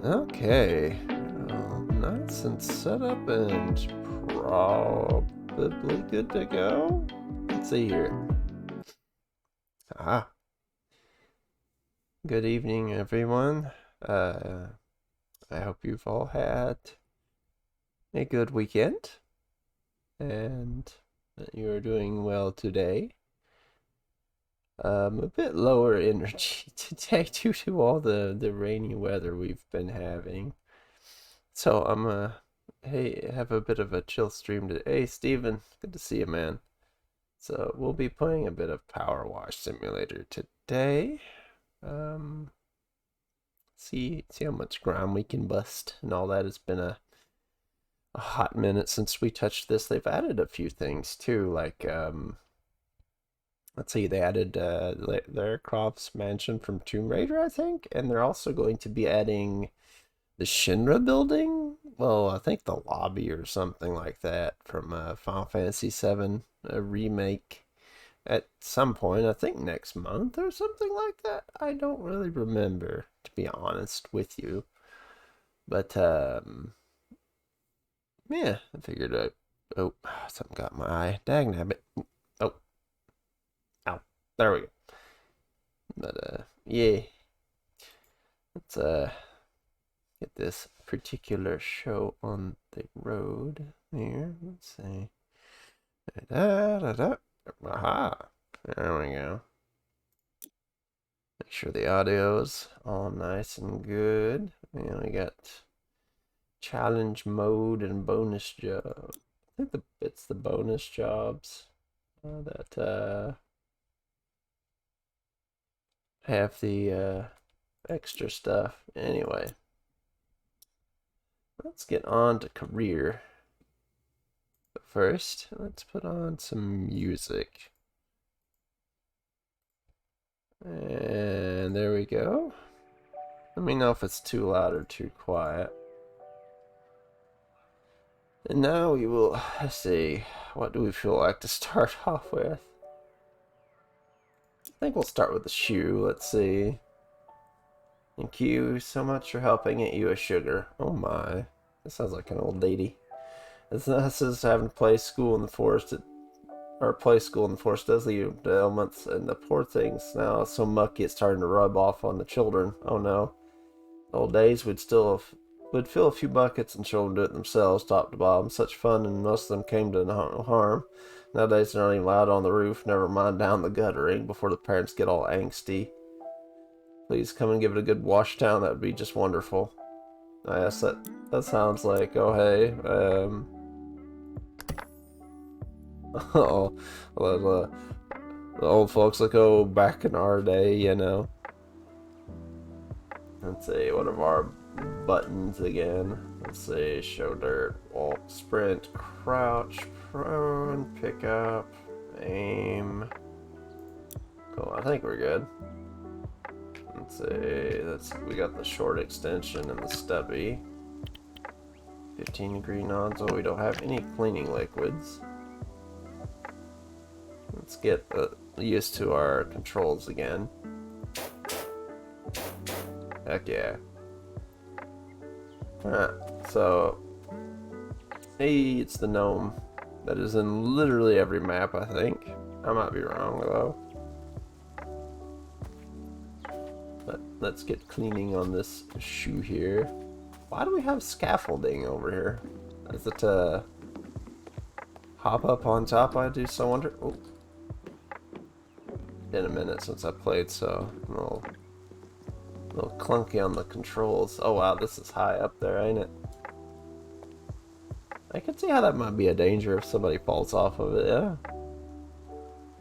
Okay. Nice and set up and probably good to go. Let's see here. Ah. Good evening, everyone. I hope you've all had a good weekend and that you are doing well today. A bit lower energy today due to all the rainy weather we've been having. So I'm hey, have a bit of a chill stream today. Hey, Steven, good to see you, man. So we'll be playing a bit of Power Wash Simulator today. See how much ground we can bust and all that. It's been a hot minute since we touched this. They've added a few things too, like let's see, they added Lara Croft's mansion from Tomb Raider, I think, and they're also going to be adding the Shinra building. Well, I think the lobby or something like that from Final Fantasy VII, a remake at some point. I think next month or something like that. I don't really remember, to be honest with you. But yeah, I figured oh, something got my eye. Dang nabbit. Oh. Ow. There we go. But yeah. Let's get this particular show on the road here. Let's see. Da, da, da. Aha. There we go. Make sure the audio's all nice and good. And we got challenge mode and bonus job. I think it's the bonus jobs that have the extra stuff. Anyway, let's get on to career. But first, let's put on some music. And there we go. Let me know if it's too loud or too quiet. And now we will, let's see, what do we feel like to start off with? I think we'll start with the shoe. Let's see. Thank you so much for helping get you a sugar. Oh my. This sounds like an old lady. This is having to play school in the forest. Play school in the forest does lead to ailments, and the poor things now so mucky it's starting to rub off on the children. Oh no. Old days would fill a few buckets and show them do it themselves, top to bottom. Such fun, and most of them came to no harm. Nowadays they're not even allowed on the roof, never mind down the guttering before the parents get all angsty. Please come and give it a good wash down, that would be just wonderful. I guess that sounds like, oh hey, oh, well, the old folks like, oh, back in our day, you know. Let's see, what are our buttons again? Let's see, show dirt, walk, sprint, crouch, prone, pick up, aim. Cool, I think we're good. Let's see, we got the short extension and the stubby. 15-degree nozzle, we don't have any cleaning liquids. Let's get used to our controls again. Heck yeah. Alright, so hey, it's the gnome that is in literally every map, I think. I might be wrong though. But let's get cleaning on this shoe here. Why do we have scaffolding over here? Is it hop up on top, I do so wonder? Oh. Been a minute since I played, so I'm a little clunky on the controls. Oh wow, this is high up there, ain't it? I can see how that might be a danger if somebody falls off of it, yeah.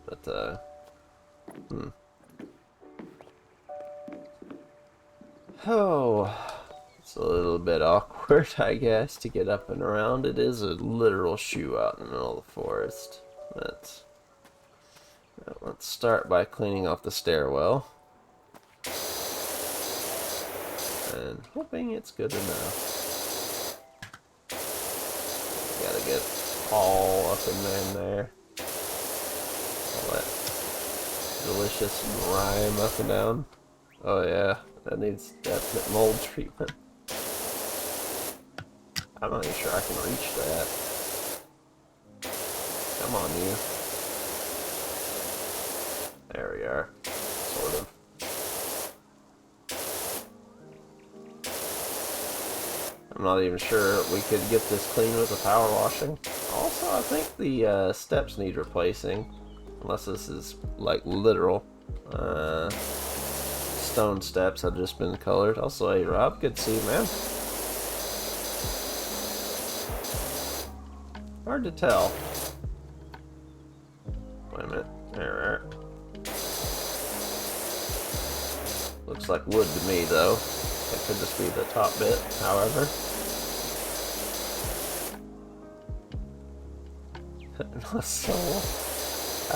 But, Oh, it's a little bit awkward, I guess, to get up and around. It is a literal shoe out in the middle of the forest. But let's start by cleaning off the stairwell. And hoping it's good enough. Gotta get all up in there. All that delicious rhyme up and down. Oh yeah, that needs definite mold treatment. I'm not even sure I can reach that. Come on, you. There we are. Sort of. I'm not even sure we could get this clean with the power washing. Also, I think the steps need replacing. Unless this is like literal. Stone steps have just been colored. Also, hey Rob, good to see you, man. Hard to tell. Wait a minute. There. Looks like wood to me, though. That could just be the top bit, however. So,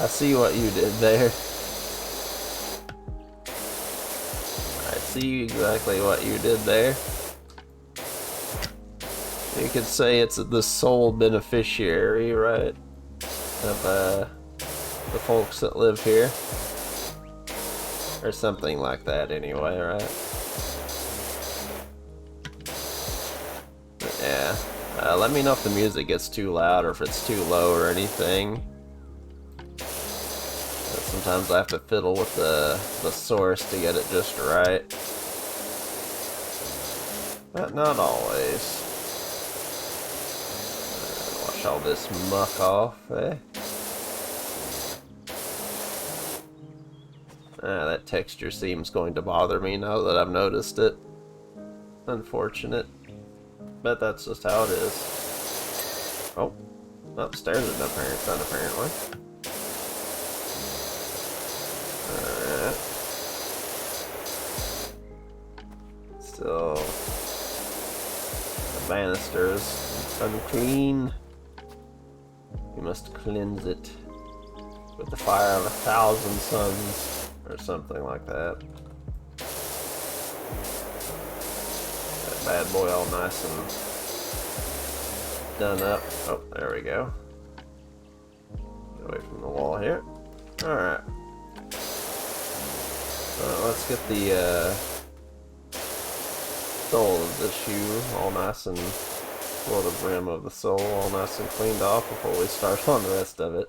I see what you did there. I see exactly what you did there. You could say it's the sole beneficiary, right? Of the folks that live here. Or something like that anyway, right? But yeah. Let me know if the music gets too loud or if it's too low or anything. But sometimes I have to fiddle with the source to get it just right. But not always. Wash all this muck off, eh? That texture seems going to bother me now that I've noticed it. Unfortunate. But that's just how it is. Oh. Upstairs is done apparently. Alright. Still. The banisters unclean. You must cleanse it with the fire of 1,000 suns. Or something like that. That bad boy all nice and done up. Oh, there we go. Get away from the wall here. Alright. Let's get the sole of the shoe all nice and, well, the rim of the sole all nice and cleaned off before we start on the rest of it.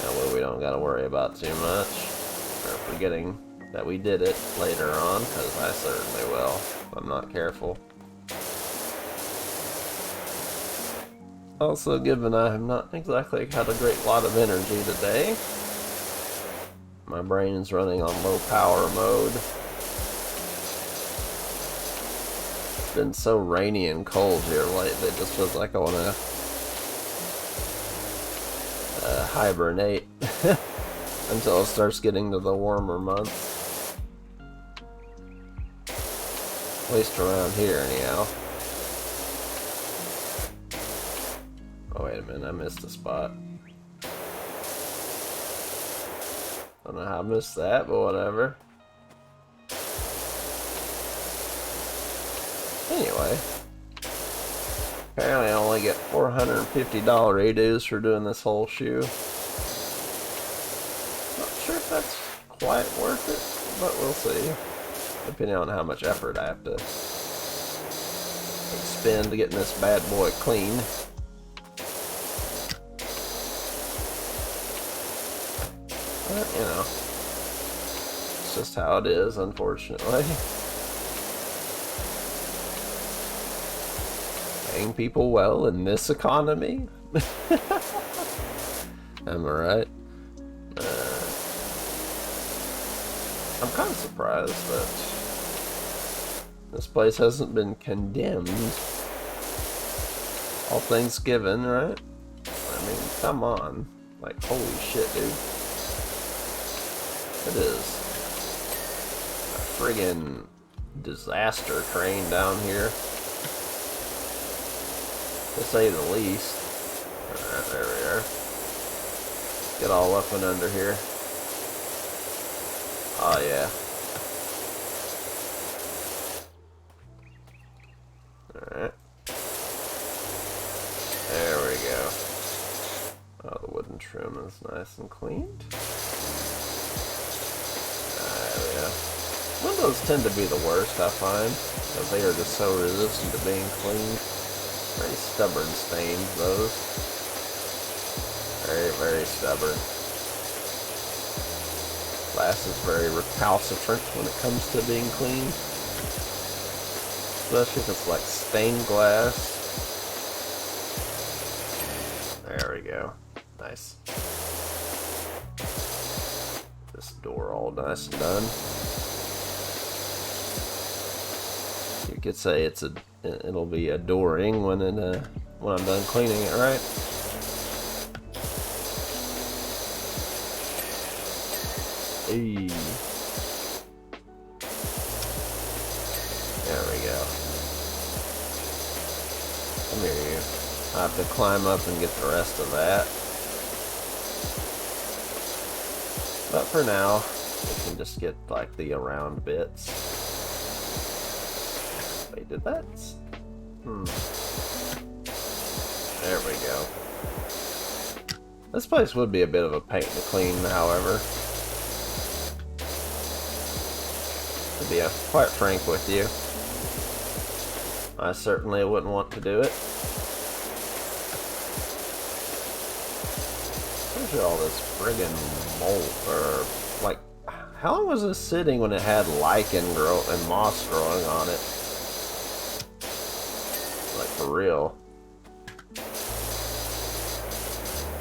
That way we don't gotta worry about too much, or forgetting that we did it later on, because I certainly will if I'm not careful. Also, given I have not exactly had a great lot of energy today, my brain is running on low power mode. It's been so rainy and cold here lately, it just feels like I want to hibernate until it starts getting to the warmer months. At least around here, anyhow. Oh, wait a minute, I missed a spot. I don't know how I missed that, but whatever. Anyway. Apparently I only get $450 redos for doing this whole shoe. Not sure if that's quite worth it, but we'll see. Depending on how much effort I have to expend to getting this bad boy clean. But, you know, it's just how it is, unfortunately. Paying people well in this economy? Am I right? I'm kind of surprised that this place hasn't been condemned. All things given, right? I mean, come on. Like, holy shit, dude. It is a friggin' disaster train down here, to say the least. Alright, there we are. Get all up and under here. Oh yeah. Alright. There we go. Oh, the wooden trim is nice and cleaned. There we go. Windows tend to be the worst, I find, because they are just so resistant to being cleaned. Very stubborn stains, those. Very, very stubborn. Glass is very recalcitrant when it comes to being cleaned. Especially if it's like stained glass. There we go. Nice. This door all nice and done. You could say it'll be adoring when I'm done cleaning it, right? Hey. There we go. Come here, you. I have to climb up and get the rest of that. But for now, we can just get like the around bits. Wait, did that? There we go. This place would be a bit of a pain to clean, however. To be quite frank with you, I certainly wouldn't want to do it. Look at all this friggin' mold, or like, how long was this sitting when it had lichen and moss growing on it? Like, for real.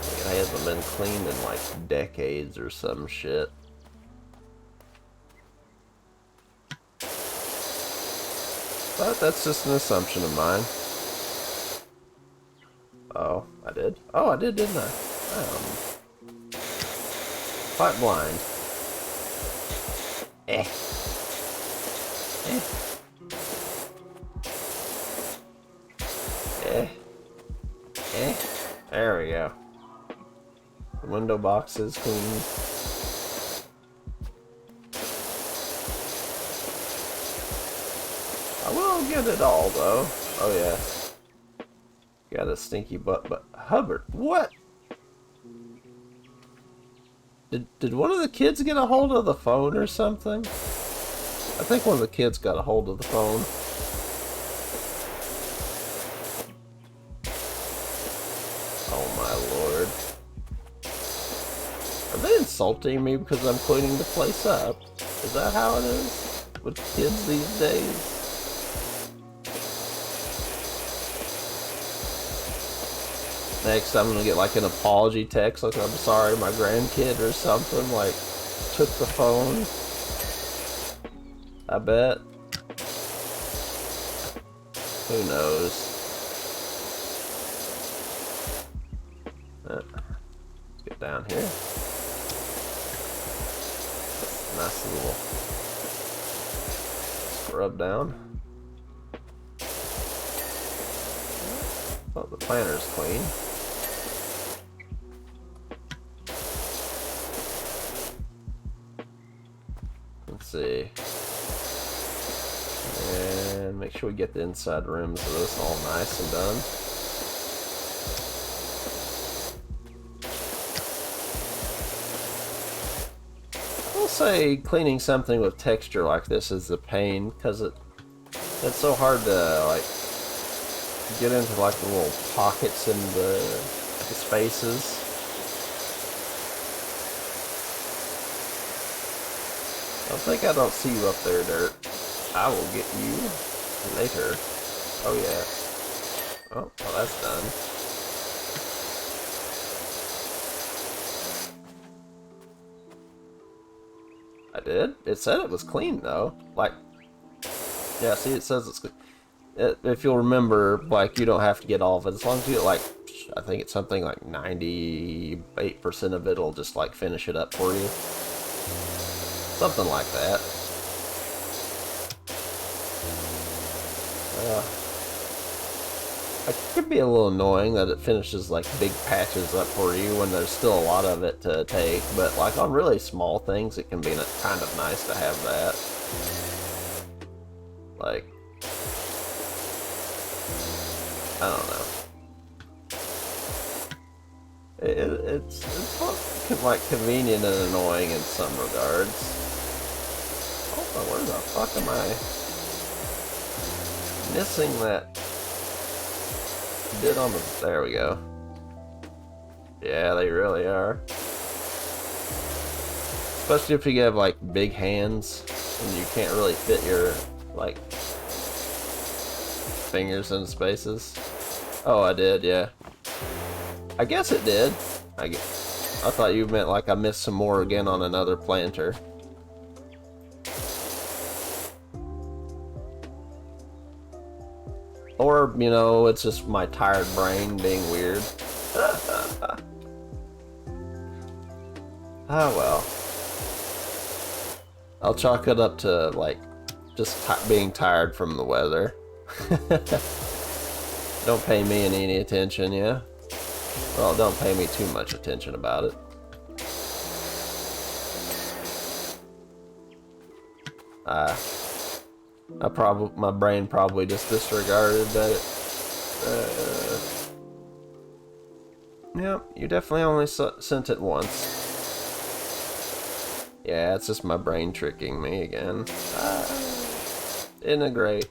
Like, it hasn't been cleaned in like decades or some shit. But that's just an assumption of mine. Oh, I did? Oh, I did, didn't I? Quite blind. Eh. There we go. The window box is clean. I will get it all, though. Oh, yeah. Got a stinky butt, but Hubbard, what? Did one of the kids get a hold of the phone or something? I think one of the kids got a hold of the phone. Oh my lord. Are they insulting me because I'm cleaning the place up? Is that how it is with kids these days? Next, I'm gonna get like an apology text, like I'm sorry, my grandkid or something, like took the phone. I bet. Who knows? Let's get down here. Nice little scrub down. Oh, the planter's clean. Let's see. And make sure we get the inside rims of this all nice and done. I will say cleaning something with texture like this is a pain because it's so hard to like get into like the little pockets in the spaces. I don't see you up there, Dirt. I will get you later. Oh yeah. Oh, well that's done. I did? It said it was clean though. Like, yeah, see it says it's clean. If you'll remember, like, you don't have to get all of it. As long as you get like, I think it's something like 98% of it will just like finish it up for you. Something like that. It could be a little annoying that it finishes like big patches up for you when there's still a lot of it to take, but like on really small things it can be kind of nice to have that. Like, I don't know. It's both like convenient and annoying in some regards. Oh, Oh, where the fuck am I missing that bit on the... There we go. Yeah, they really are. Especially if you have, like, big hands and you can't really fit your, like, fingers in spaces. Oh, I did, yeah. I guess it did. I thought you meant like I missed some more again on another planter. Or, you know, it's just my tired brain being weird. Ah, well. I'll chalk it up to, like, just being tired from the weather. Don't pay me any attention, yeah? Well, don't pay me too much attention about it. My brain probably just disregarded that. Yep, you definitely only sent it once. Yeah, it's just my brain tricking me again. Isn't it great?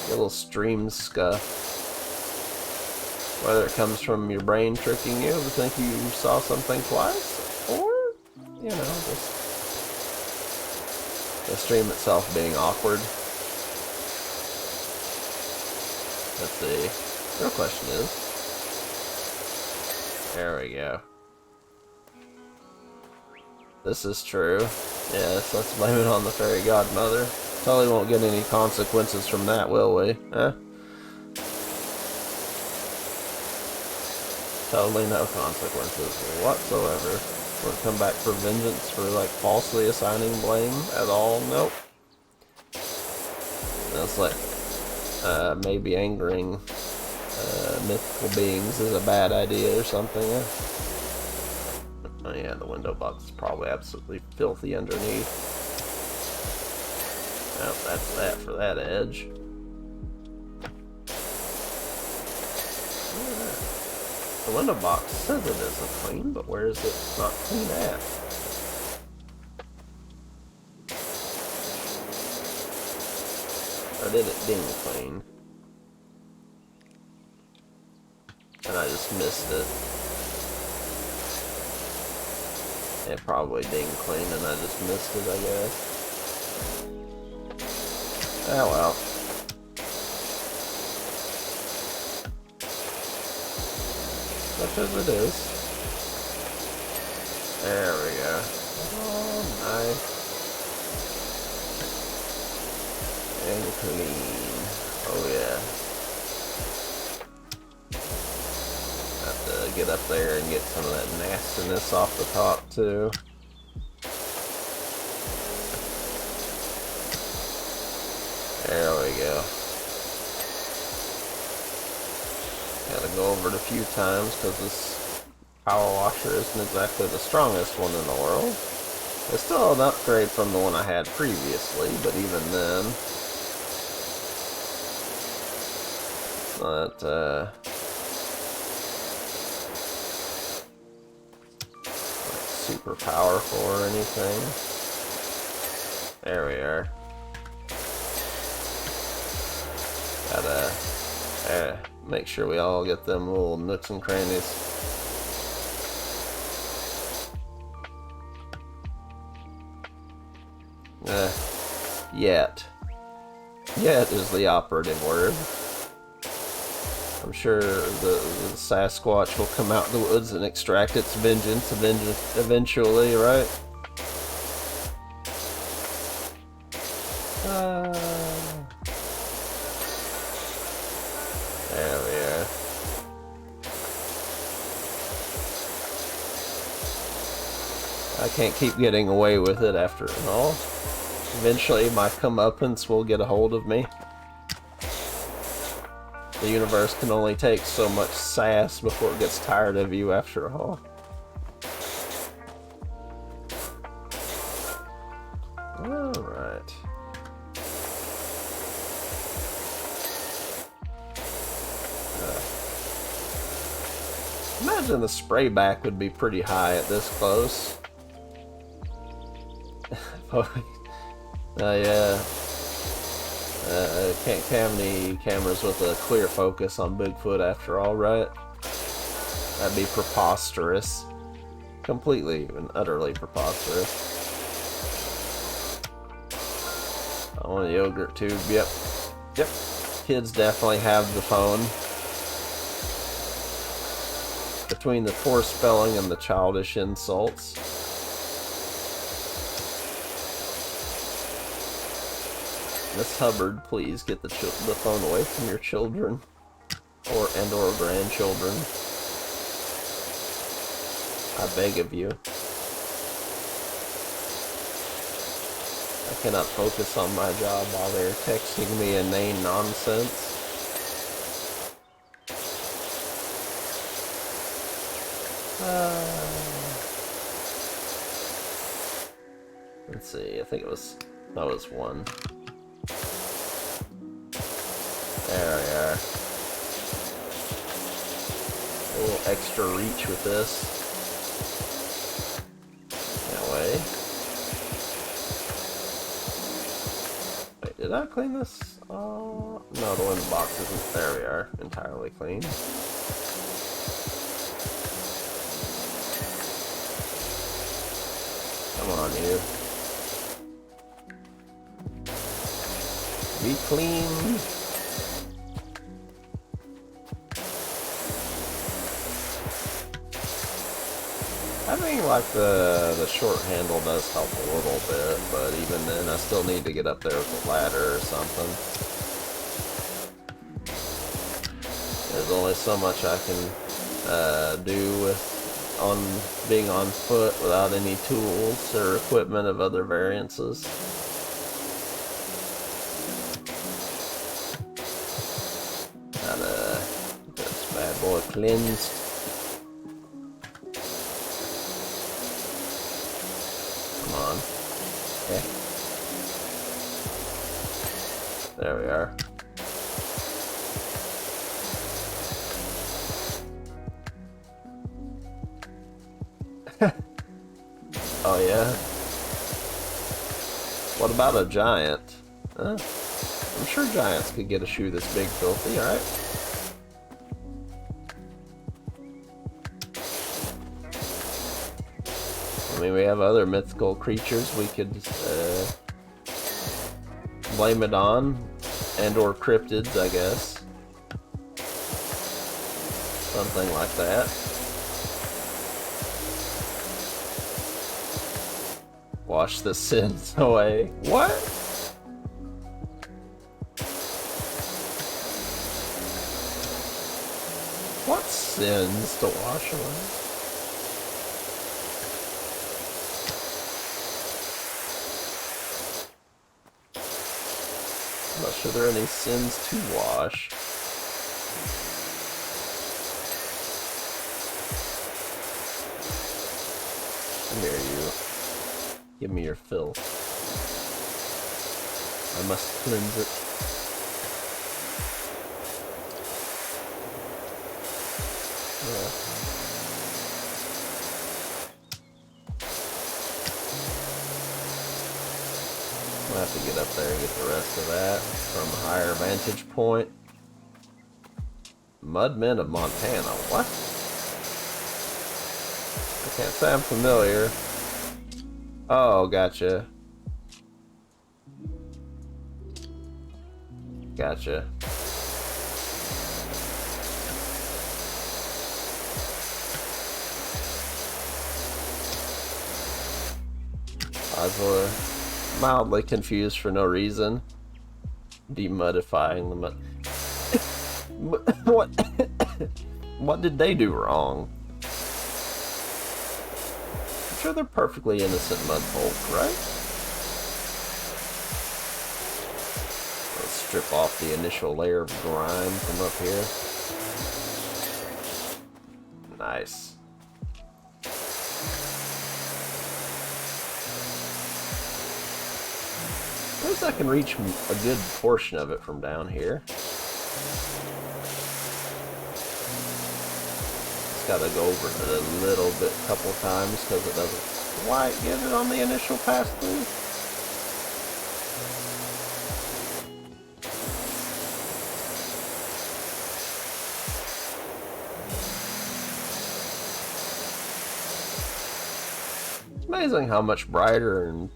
Little stream scuff. Whether it comes from your brain tricking you to think you saw something twice, or, you know, just the stream itself being awkward. Let's see. The real question is... There we go. This is true. Yes, let's blame it on the fairy godmother. Totally won't get any consequences from that, will we? Huh? Totally no consequences whatsoever. Won't come back for vengeance for, like, falsely assigning blame at all. Nope. That's like, maybe angering mythical beings is a bad idea or something. Oh yeah, the window box is probably absolutely filthy underneath. Well, that's that for that edge. The window box says it isn't clean, but where is it not clean at? Or did it ding clean? And I just missed it. It probably ding clean and I just missed it, I guess. Oh well. Such as it is. There we go. Oh, nice. And clean. Oh yeah. Have to get up there and get some of that nastiness off the top too. There we go. Gotta go over it a few times because this power washer isn't exactly the strongest one in the world. It's still an upgrade from the one I had previously, but even then, it's not like super powerful or anything. There we are. Gotta make sure we all get them little nooks and crannies. Yet. Yet is the operative word. I'm sure the Sasquatch will come out of the woods and extract its vengeance eventually, right? There we are. I can't keep getting away with it after all. Eventually my comeuppance will get a hold of me. The universe can only take so much sass before it gets tired of you after all. Alright. Imagine the spray back would be pretty high at this close. If Yeah. Can't have any cameras with a clear focus on Bigfoot after all, right? That'd be preposterous. Completely and utterly preposterous. I want a yogurt tube. Yep. Yep. Kids definitely have the phone. Between the poor spelling and the childish insults. Miss Hubbard, please get the phone away from your children, or grandchildren. I beg of you. I cannot focus on my job while they're texting me inane nonsense. Let's see. I think that was one. There we are. A little extra reach with this. That way. Wait, did I clean this? No, the one in the box isn't. There we are. Entirely clean. Come on, you. Be clean. I think like the short handle does help a little bit, but even then I still need to get up there with a ladder or something. There's only so much I can do with being on foot without any tools or equipment of other variances. Gotta get this bad boy cleansed. Okay. There we are. Oh yeah? What about a giant? Huh? I'm sure giants could get a shoe this big, filthy, alright? I mean, we have other mythical creatures we could blame it on, and or cryptids, I guess. Something like that. Wash the sins away. What? What sins to wash away? I'm not sure there are any sins to wash. Come here, you. Give me your filth. I must cleanse it. Yeah. I'll have to get up there and get the rest of that from a higher vantage point. Mudmen of Montana. What? I can't say I'm familiar. Oh, gotcha. Gotcha. I was mildly confused for no reason. Demudifying the mud. What? What did they do wrong? I'm sure they're perfectly innocent mudfolk, right? Let's strip off the initial layer of grime from up here. Nice. At least I can reach a good portion of it from down here. Just gotta go over it a little bit, couple times, because it doesn't quite get it on the initial pass through. Amazing how much brighter and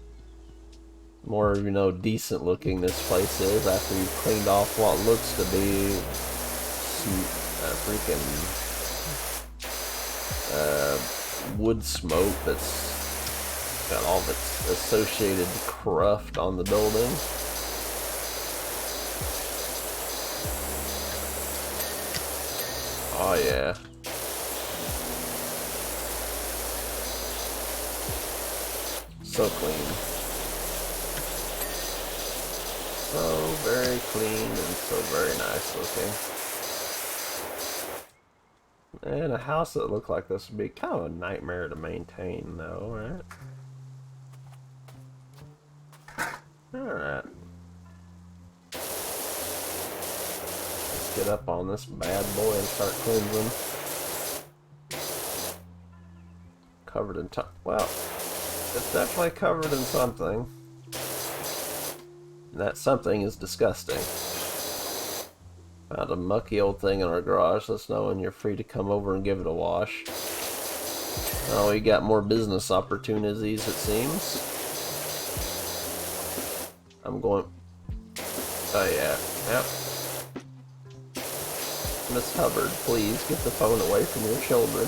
more, you know, decent looking this place is after you've cleaned off what looks to be freaking wood smoke that's got all of its associated cruft on the building. Oh yeah. So clean. So very clean and so very nice looking. And a house that looked like this would be kind of a nightmare to maintain though, right? Alright. Let's get up on this bad boy and start cleansing. Covered in well, it's definitely covered in something. And that something is disgusting. Found a mucky old thing in our garage. Let us know when you're free to come over and give it a wash. Oh, we got more business opportunities, it seems. I'm going... Oh, yeah. Yep. Miss Hubbard, please get the phone away from your children.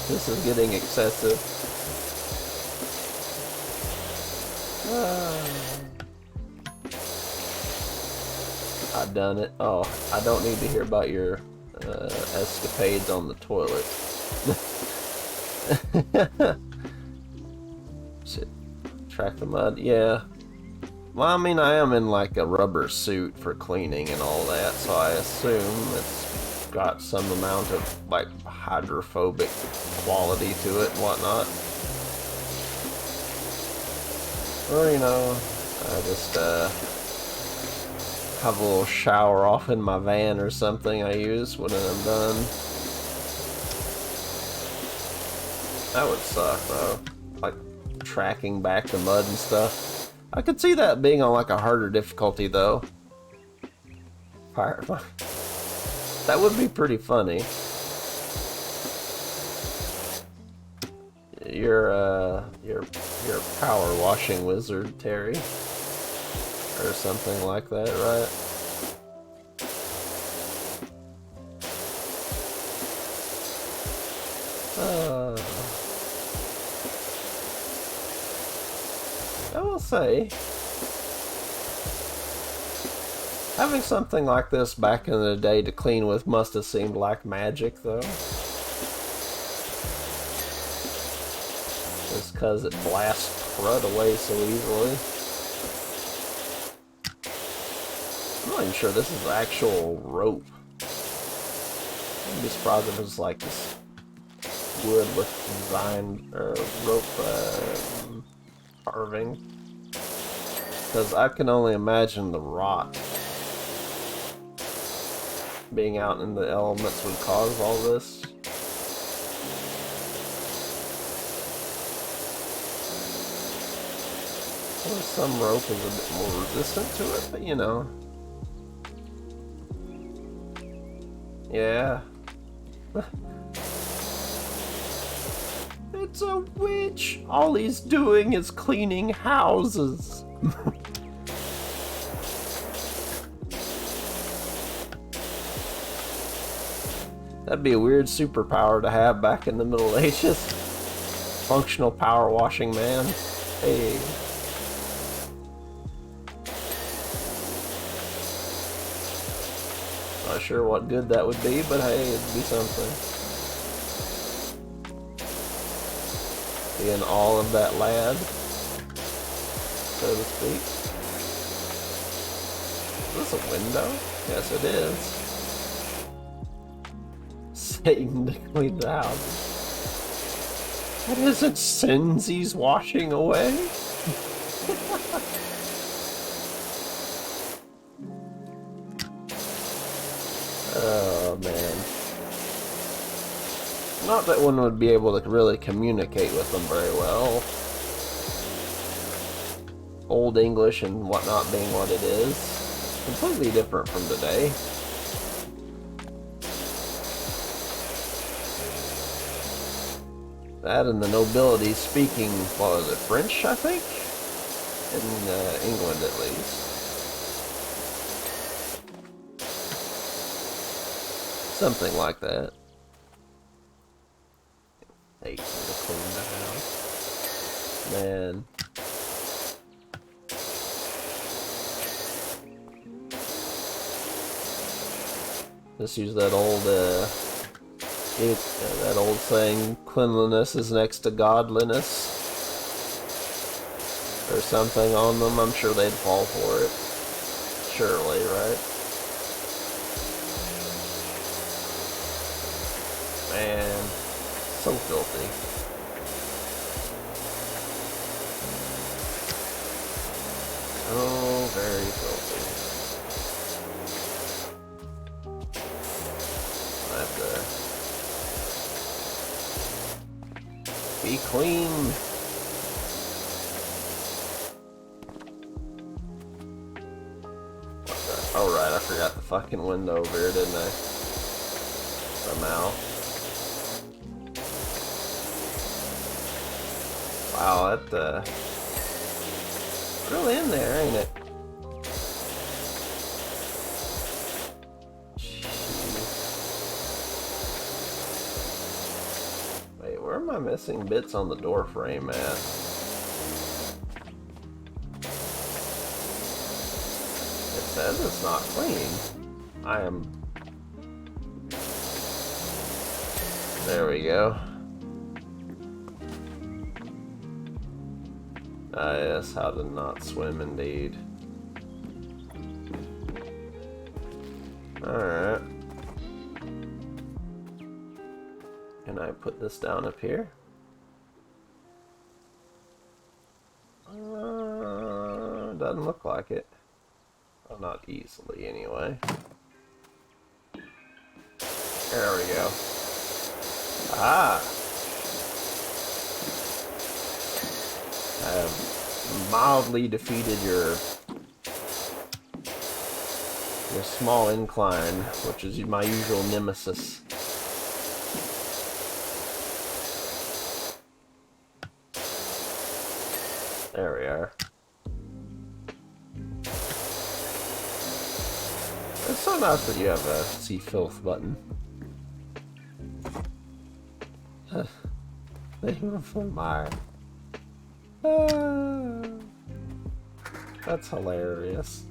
This is getting excessive. I've done it. Oh, I don't need to hear about your escapades on the toilet. Shit. Track the mud. Yeah. Well, I mean, I am in like a rubber suit for cleaning and all that, so I assume it's got some amount of like hydrophobic quality to it and whatnot. Or, you know, I just have a little shower off in my van or something I use when I'm done. That would suck though. Like tracking back the mud and stuff. I could see that being on like a harder difficulty though. Fire. That would be pretty funny. You're a power washing wizard, Terry. Or something like that, right? I will say, having something like this back in the day to clean with must have seemed like magic, though. Just because it blasts crud away so easily. I'm not even sure this is actual rope. I'm just surprised it was like this wood with design rope carving. Because I can only imagine the rot being out in the elements would cause all this. Well, some rope is a bit more resistant to it, but you know. Yeah. It's a witch! All he's doing is cleaning houses. That'd be a weird superpower to have back in the Middle Ages. Functional power washing man. Hey. Not sure what good that would be, but hey, it'd be something. Being all of that lad, so to speak. Is this a window? Yes, it is. Satan to clean the house. That isn't sins he's washing away. Oh man. Not that one would be able to really communicate with them very well. Old English and whatnot being what it is. Completely different from today. That and the nobility speaking, what was it, French, I think? In England, at least. Something like that. Hate to clean the house. Man. Just use that old, that old saying, cleanliness is next to godliness. Or something on them. I'm sure they'd fall for it. Surely, right? Man, so filthy. Oh, very filthy. I have to be clean. Oh right, I forgot the fucking window over here, didn't I? Somehow. Wow, that really in there, ain't it? Jeez. Wait, where am I missing bits on the door frame at? It says it's not clean. I am... There we go. Ah yes, how to not swim indeed. Alright. Can I put this down up here? Doesn't look like it. Well, not easily anyway. There we go. Ah! I have mildly defeated your small incline, which is my usual nemesis. There we are. It's so nice that you have a see filth button. My. That's hilarious.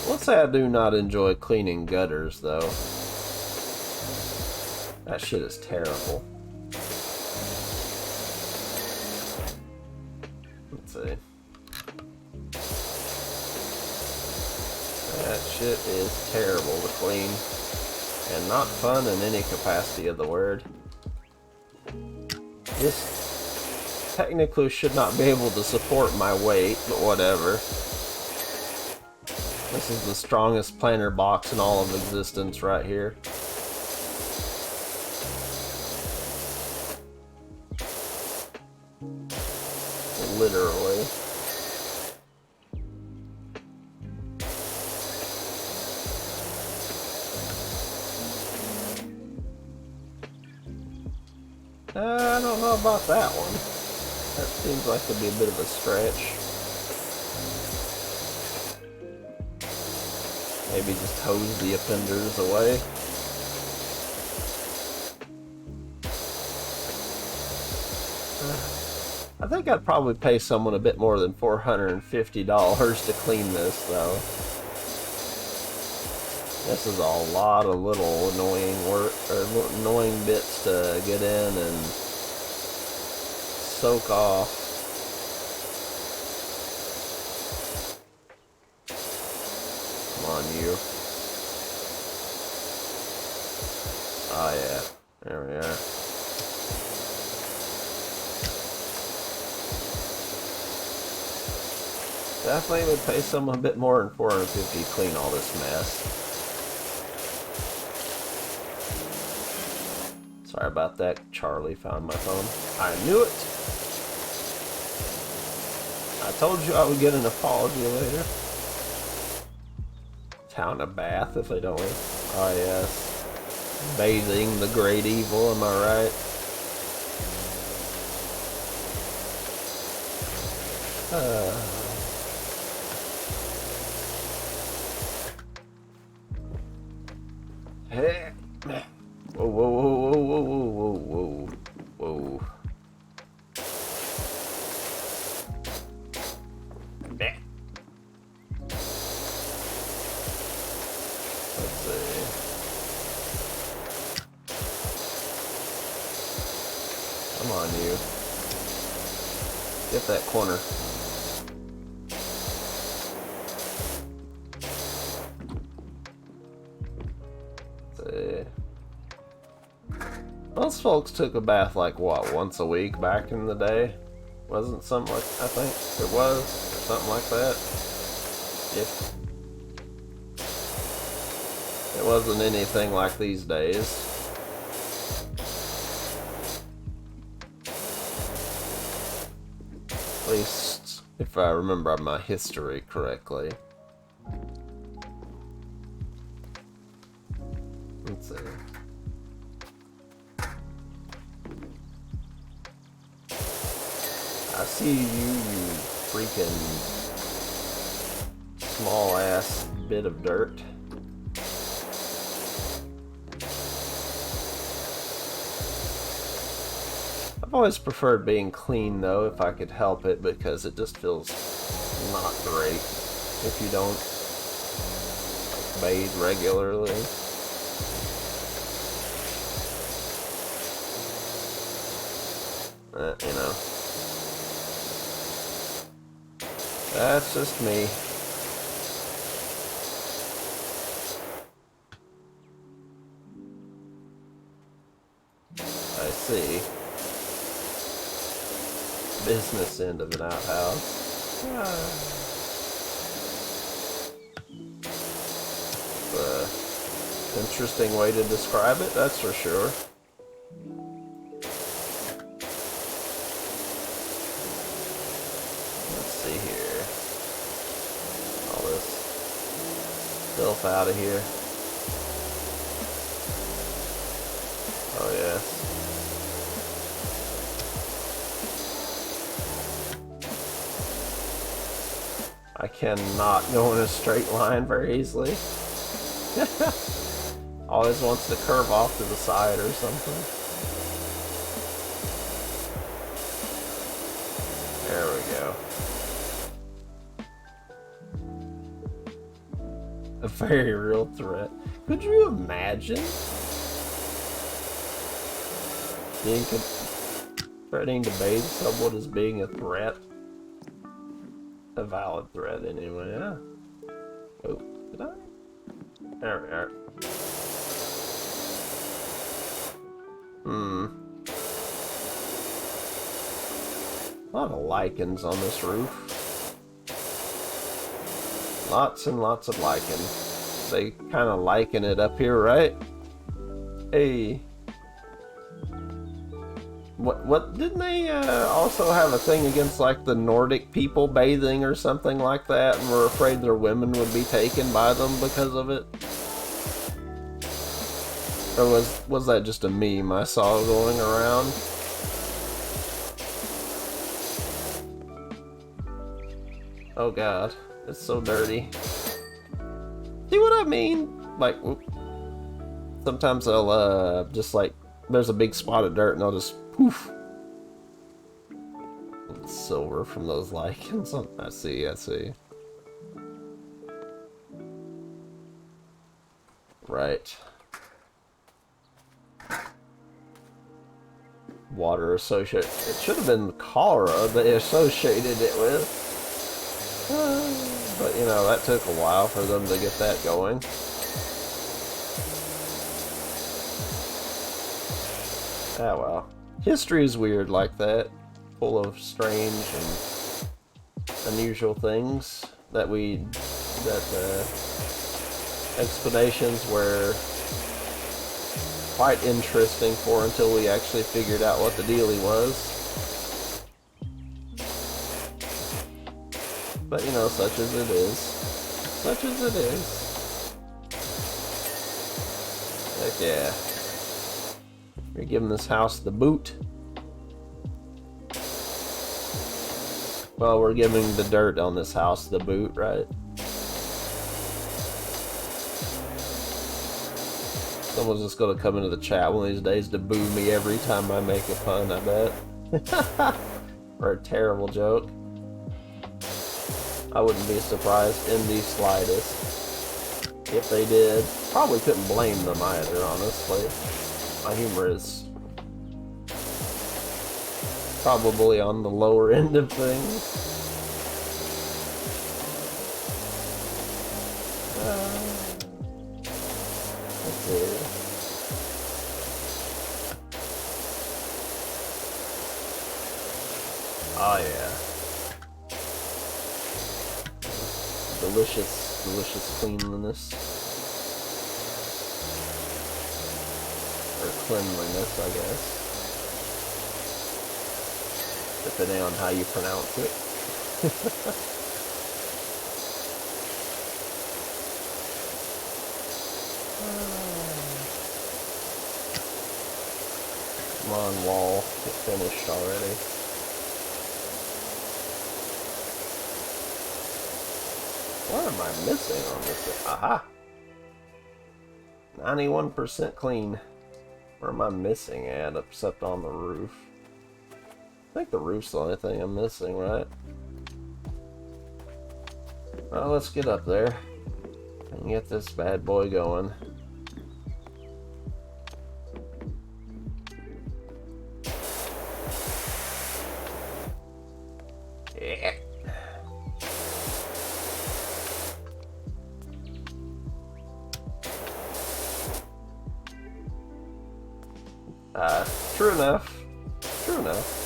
Let's say I do not enjoy cleaning gutters, though. That shit is terrible. Let's see. That shit is terrible to clean. And not fun in any capacity of the word. This technically should not be able to support my weight, but whatever. This is the strongest planter box in all of existence right here. Literally. I don't know about that one. That seems like it'd be a bit of a stretch. Maybe just hose the offenders away. I think I'd probably pay someone a bit more than $450 to clean this, though. This is a lot of little annoying work, or annoying bits to get in and soak off. Come on, you. Oh yeah, there we are. Definitely would pay someone a bit more than $450 to clean all this mess. Sorry about that. Charlie found my phone. I knew it. I told you I would get an apology later. Town of Bath, if they don't leave. Oh, yes. Bathing the great evil, am I right? Hey. Whoa, whoa, whoa, whoa, whoa, whoa, whoa, whoa. Let's see. Come on, you. Get that corner. Most folks took a bath like what, once a week back in the day? Wasn't something like, I think it was, or something like that. If it wasn't anything like these days. At least if I remember my history correctly. Let's see. I see you freaking small ass bit of dirt. I've always preferred being clean though, if I could help it, because it just feels not great if you don't bathe regularly. You know. That's just me. I see. Business end of an outhouse. Interesting way to describe it, that's for sure. Let's see here. All this filth out of here. Oh yes. I cannot go in a straight line very easily. Always wants to curve off to the side or something. There we go. A very real threat. Could you imagine being threatening to bathe someone as being a threat? A valid threat, anyway, yeah. Oh, did I? There we are. A lot of lichens on this roof. Lots and lots of lichen. They kind of lichen it up here, right? Hey. What didn't they also have a thing against like the Nordic people bathing or something like that, and were afraid their women would be taken by them because of it? Or was that just a meme I saw going around? Oh god, it's so dirty. See what I mean? Like, whoop. Sometimes I'll just like, there's a big spot of dirt and I'll just poof. Silver from those lichens. I see. Right. Water associated. It should have been cholera they associated it with. But you know, that took a while for them to get that going. Ah well. History is weird like that. Full of strange and unusual things that explanations where quite interesting for until we actually figured out what the dealie was. But, you know, such as it is. Such as it is. Heck yeah. We're giving this house the boot. Well, we're giving the dirt on this house the boot, right? Someone's just gonna come into the chat one of these days to boo me every time I make a pun, I bet. Or a terrible joke. I wouldn't be surprised in the slightest if they did. Probably couldn't blame them either, honestly. My humor is probably on the lower end of things. Let's see. Oh yeah. Delicious, delicious cleanliness. Or cleanliness, I guess. Depending on how you pronounce it. 'Come on, wall. Get finished already. What am I missing on this thing? Aha! 91% clean. Where am I missing at, except on the roof? I think the roof's the only thing I'm missing, right? Well, let's get up there and get this bad boy going. Yeah. True enough. True enough.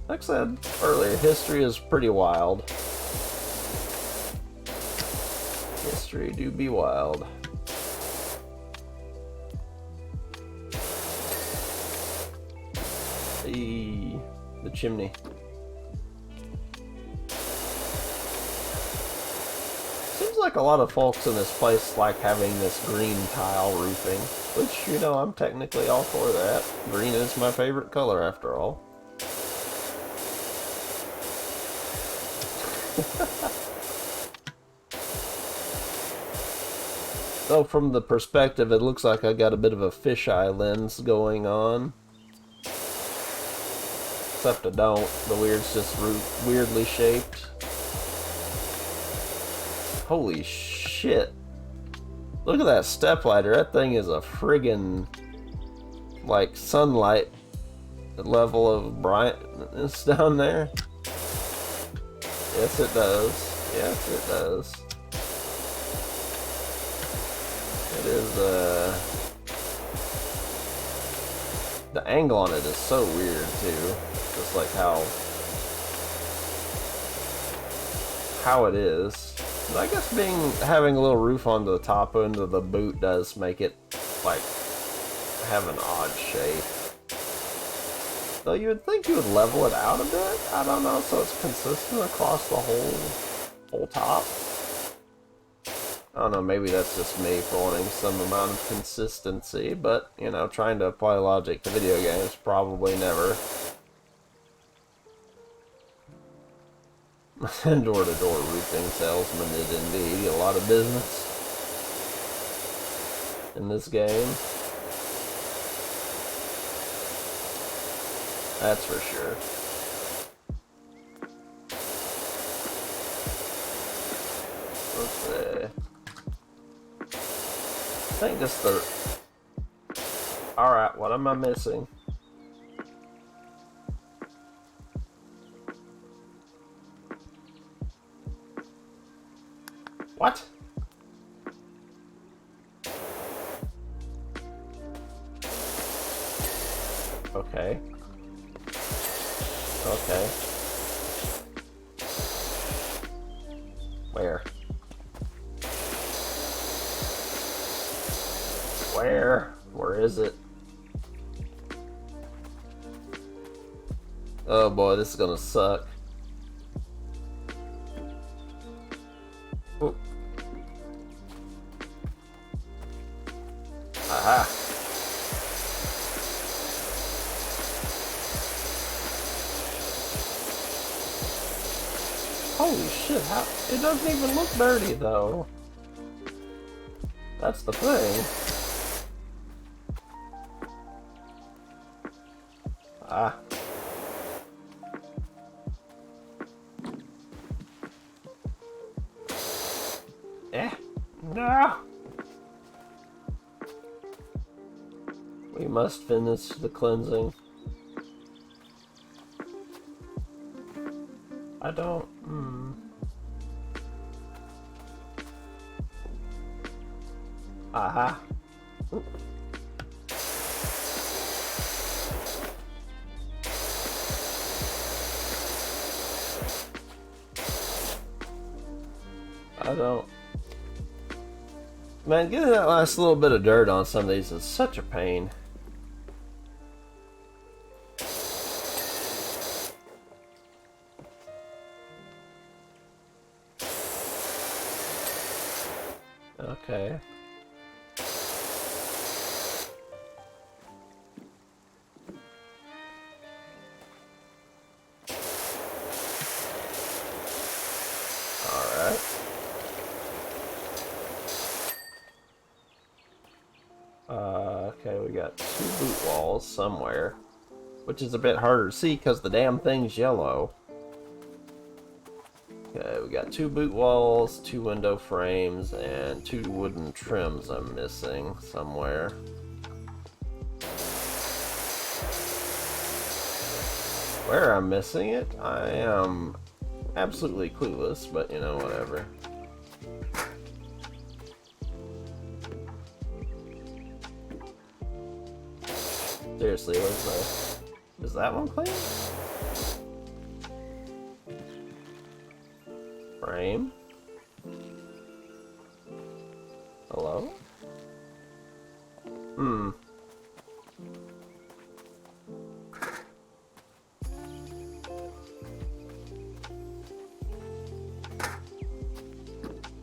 Like I said earlier, history is pretty wild. History do be wild. The chimney. Seems like a lot of folks in this place like having this green tile roofing, which, you know, I'm technically all for that. Green is my favorite color, after all. So from the perspective, it looks like I got a bit of a fisheye lens going on. Except I don't. The weird's just weirdly shaped. Holy shit. Look at that stepladder. That thing is a friggin' like sunlight level of brightness down there. Yes, it does. Yes, it does. It is, the angle on it is so weird, too. Just like how it is. But I guess having a little roof on the top end of the boot does make it, like, have an odd shape. Though you would think you would level it out a bit. I don't know, so it's consistent across the whole top. I don't know, maybe that's just me for wanting some amount of consistency, but, you know, trying to apply logic to video games, probably never. Door-to-door roofing salesman did indeed a lot of business in this game. That's for sure. Let's see. I think just the... Alright, what am I missing? What? Okay. Okay. Where? Where is it? Oh boy, this is gonna suck. Oh. Aha. Holy shit, how it doesn't even look dirty though. That's the thing. Ah. No. We must finish the cleansing. I don't. Aha. I don't. Man, getting that last little bit of dirt on some of these is such a pain. Okay. Alright. Okay, we got 2 boot walls somewhere, which is a bit harder to see because the damn thing's yellow. Okay, we got 2 boot walls, 2 window frames, and 2 wooden trims I'm missing somewhere. Where I'm missing it, I am absolutely clueless, but you know, whatever. Seriously, where's the... Is that one clean? Frame? Hello?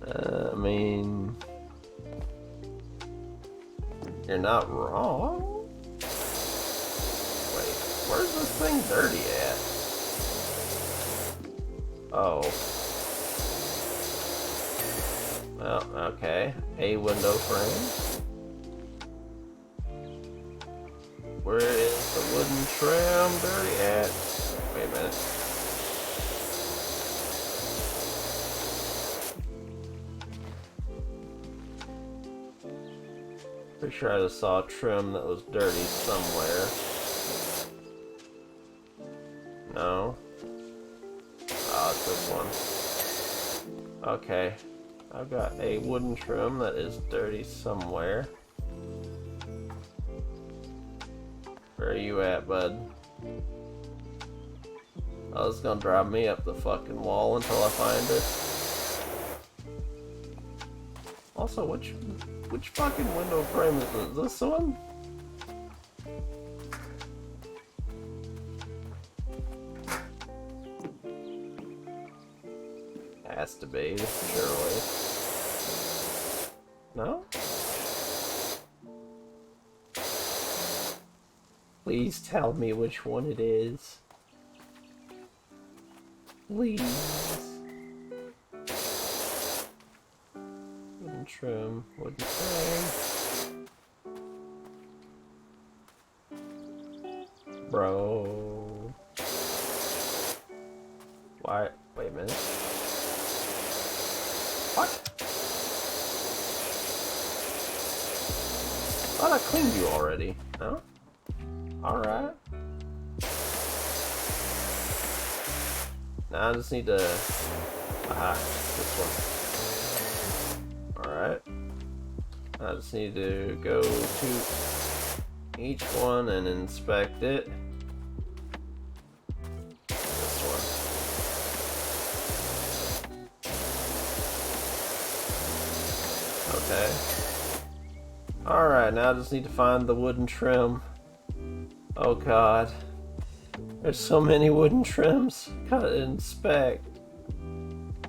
I mean... You're not wrong? Where's this thing dirty at? Oh. Well, okay. A window frame. Where is the wooden trim dirty at? Wait a minute. Pretty sure I just saw a trim that was dirty somewhere. No. Oh, it's this one. Okay. I've got a wooden trim that is dirty somewhere. Where are you at, bud? Oh, it's gonna drive me up the fucking wall until I find it. Also, which fucking window frame is this? Is this one? Has to be, surely. No? Please tell me which one it is. Please. Wooden trim, wooden frame. Bro. Why? Wait a minute. What? I thought I cleaned you already. No? Alright. Now I just need to... Aha, this one. Alright. I just need to go to each one and inspect it. This one. Okay. Alright, now I just need to find the wooden trim. Oh god. There's so many wooden trims. Gotta inspect.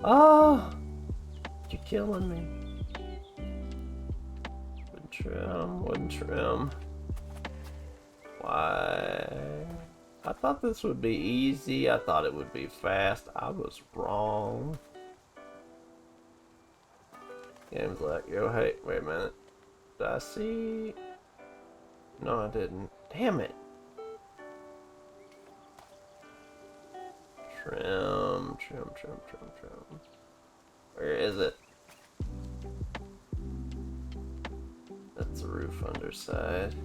Oh! You're killing me. Wooden trim, wooden trim. Why? I thought this would be easy. I thought it would be fast. I was wrong. Game's like, yo, hey, wait a minute. Did I see? No, I didn't. Damn it. Trim, trim, trim, trim, trim. Where is it? That's the roof underside.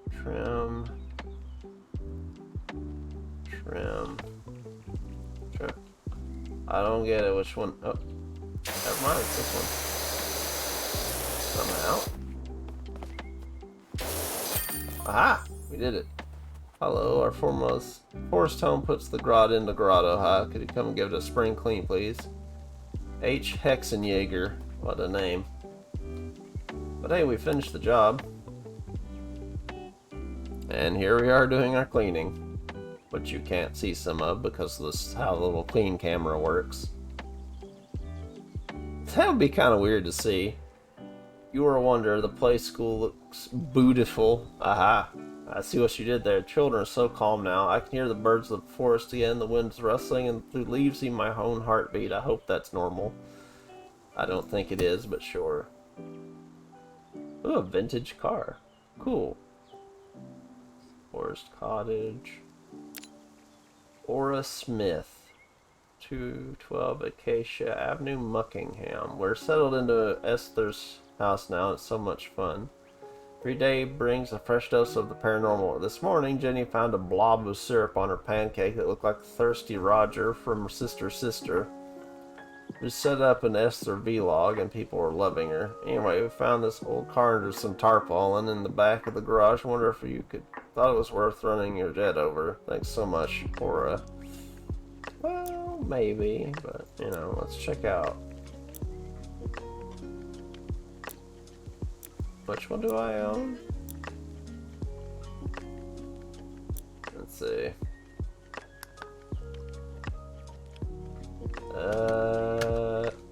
Trim. Trim. Trim. I don't get it. Which one? Oh, never mind. It's this one. Somehow. Aha! We did it. Hello, our forest home puts the grot into grotto. Huh? Could you come and give it a spring clean, please? H. Hexenjäger. What a name. But hey, we finished the job. And here we are doing our cleaning. Which you can't see some of because this is how the little clean camera works. That would be kind of weird to see. You were a wonder, the play school looks beautiful. Aha. I see what you did there. Children are so calm now. I can hear the birds of the forest again. The wind's rustling and through leaves see my own heartbeat. I hope that's normal. I don't think it is, but sure. Ooh, a vintage car. Cool. Forest Cottage. Aura Smith. 212 Acacia Avenue, Muckingham. We're settled into Esther's house now. It's so much fun. Every day brings a fresh dose of the paranormal. This morning, Jenny found a blob of syrup on her pancake that looked like Thirsty Roger from Sister Sister. We set up an Esther vlog and people were loving her. Anyway, we found this old car under some tarpaulin in the back of the garage. I wonder if you thought it was worth running your jet over. Thanks so much, Aura. Well, maybe, but you know, let's check out. Which one do I own? Let's see.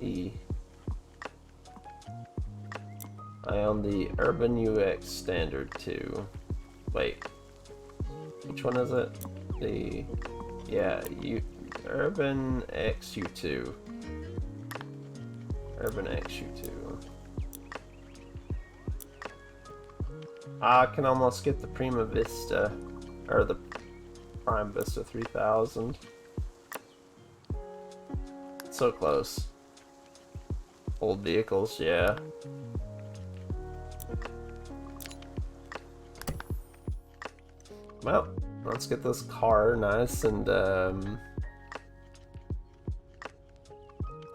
E. I own the Urban UX Standard 2. Wait. Which one is it? Urban XU2. Urban XU2. I can almost get the Prima Vista, or the Prime Vista 3000. So close. Old vehicles, yeah. Well, let's get this car nice and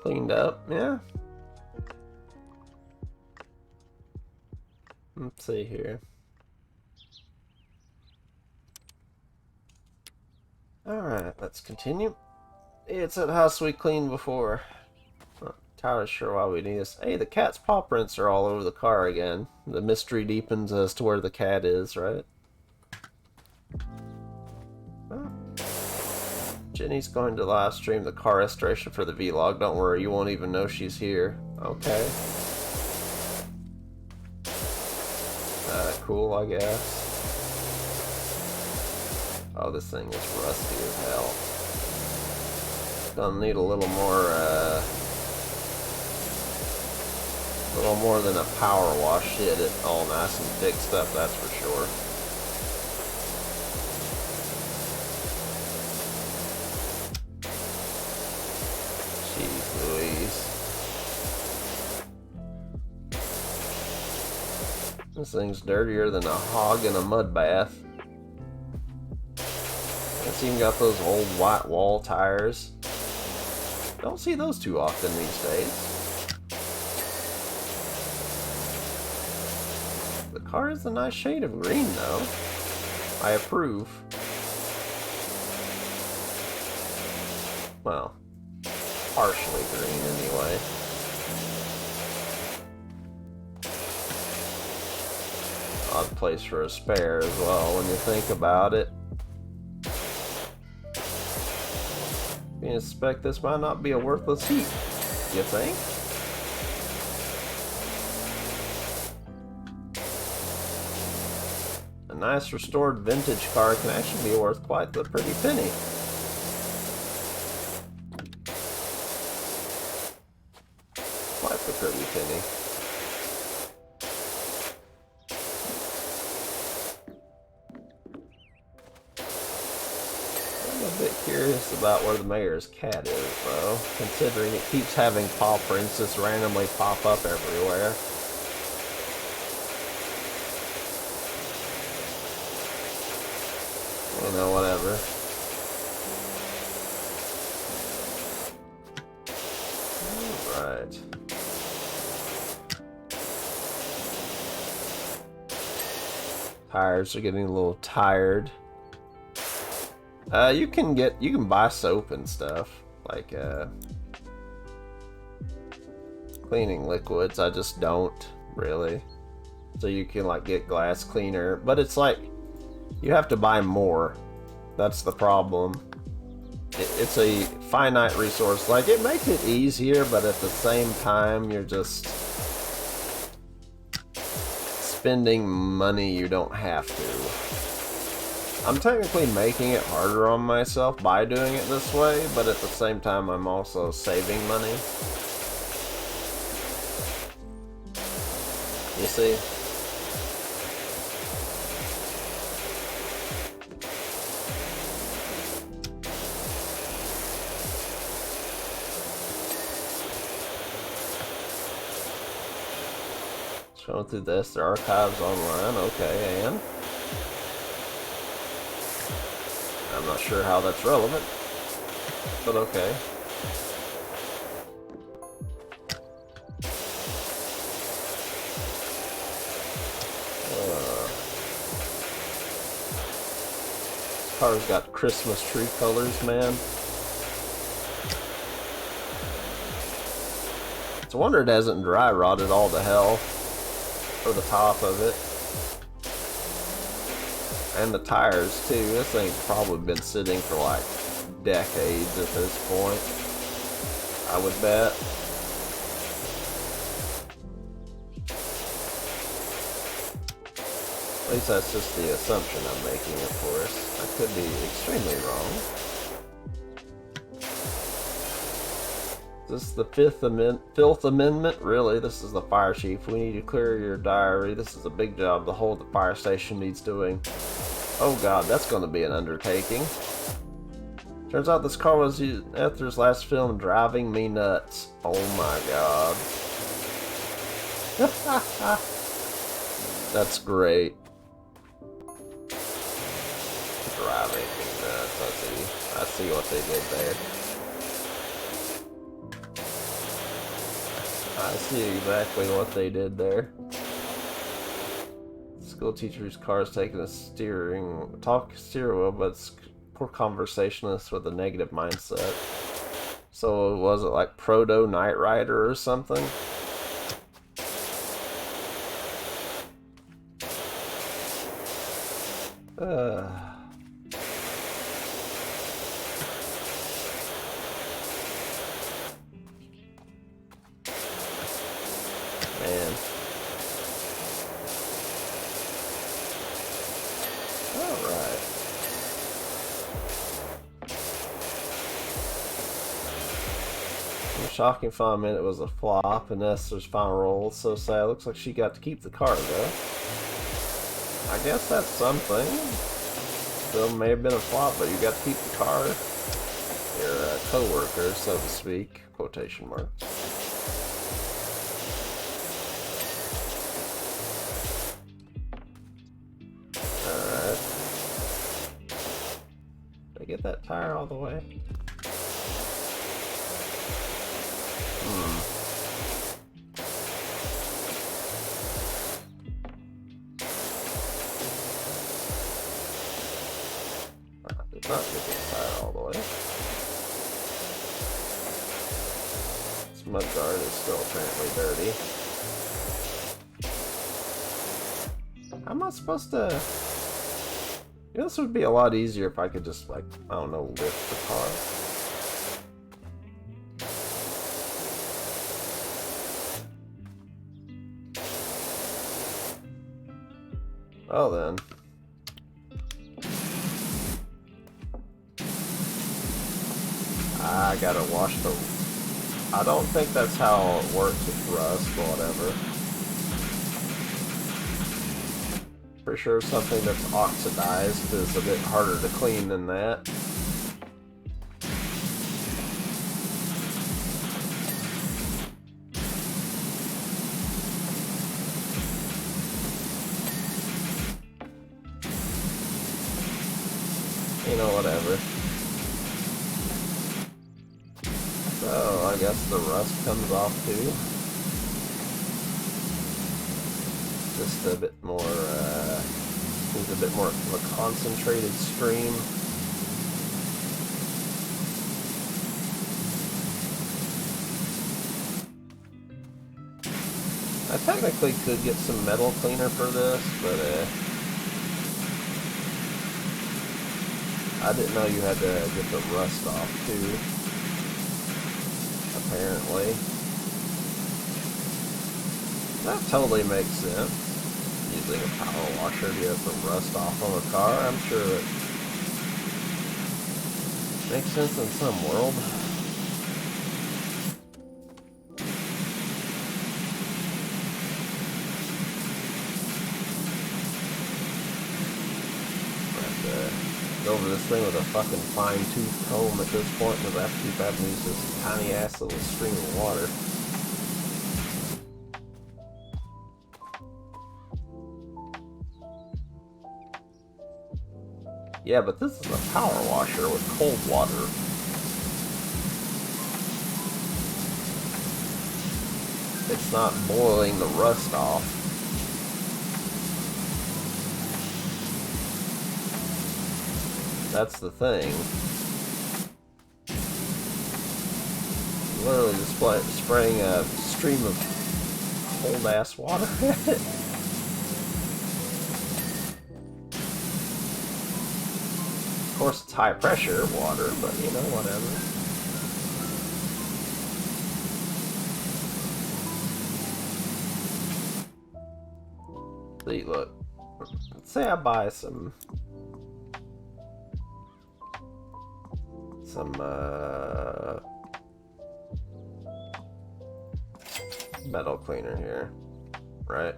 cleaned up, yeah. Let's see here. Alright, let's continue. It's that house we cleaned before. Not entirely sure why we need this. Hey, the cat's paw prints are all over the car again. The mystery deepens as to where the cat is, right? Well, Jenny's going to live stream the car restoration for the vlog. Don't worry, you won't even know she's here. Okay. Cool, I guess. Oh, this thing is rusty as hell. Gonna need a little more than a power wash to get it all nice and fixed up, that's for sure. Jeez Louise. This thing's dirtier than a hog in a mud bath. It's even got those old white wall tires. Don't see those too often these days. The car is a nice shade of green though. I approve. Well, partially green anyway. odd place for a spare as well when you think about it. You suspect this might not be a worthless heap, you think? A nice restored vintage car can actually be worth quite the pretty penny. Quite the pretty penny. I'm a bit curious about where the mayor's cat is, though, considering it keeps having paw prints just randomly pop up everywhere. You know, whatever. Alright. Tires are getting a little tired. You can buy soap and stuff, like cleaning liquids. I just don't really. So you can like get glass cleaner, but it's like you have to buy more. That's the problem. It's a finite resource. Like, it makes it easier, but at the same time, you're just spending money you don't have to. I'm technically making it harder on myself by doing it this way, but at the same time, I'm also saving money. You see? Going through this, their archives online, okay, and I'm not sure how that's relevant, but okay. Car's got Christmas tree colors, man. It's a wonder it hasn't dry rotted all to hell. For the top of it. And the tires too. This thing's probably been sitting for like decades at this point, I would bet. At least that's just the assumption I'm making, of course. I could be extremely wrong. Is this the Filth Amendment? Really? This is the fire chief. We need to clear your diary. This is a big job the whole the fire station needs doing. Oh god, that's going to be an undertaking. Turns out this car was Ether's last film, Driving Me Nuts. Oh my god. That's great. Driving Me Nuts. I see what they did there. I see exactly what they did there. School teacher's car is taking a steering wheel, but it's poor conversationalist with a negative mindset. So was it like Proto Knight Rider or something? Man. Alright. The shocking final minute was a flop, and Esther's final roll was so sad. Looks like she got to keep the car, though. I guess that's something. Film may have been a flop, but you got to keep the car. Your co-worker, so to speak. Quotation mark. Alright. Did I get that tire all the way? Did not get the tire all the way. This mud guard is still apparently dirty. How I supposed to... You know, this would be a lot easier if I could just, like, I don't know, lift the car. Well then. I gotta wash the... I don't think that's how it works with rust, but whatever. For sure something that's oxidized is a bit harder to clean than that. You know, whatever. So, I guess the rust comes off too. Just a bit more, needs a bit more of a concentrated stream. I technically could get some metal cleaner for this, but, I didn't know you had to get the rust off too, apparently. That totally makes sense. Using a power washer to get the rust off on a car, I'm sure it makes sense in some world. Go over this thing with a fucking fine-tooth comb at this point, because I have to keep having to use this tiny-ass little stream of water. Yeah, but this is a power washer with cold water. It's not boiling the rust off. That's the thing. Literally just spraying a stream of cold-ass water at it. Of course, it's high-pressure water, but, you know, whatever. See, look. Let's say I buy some metal cleaner here, right?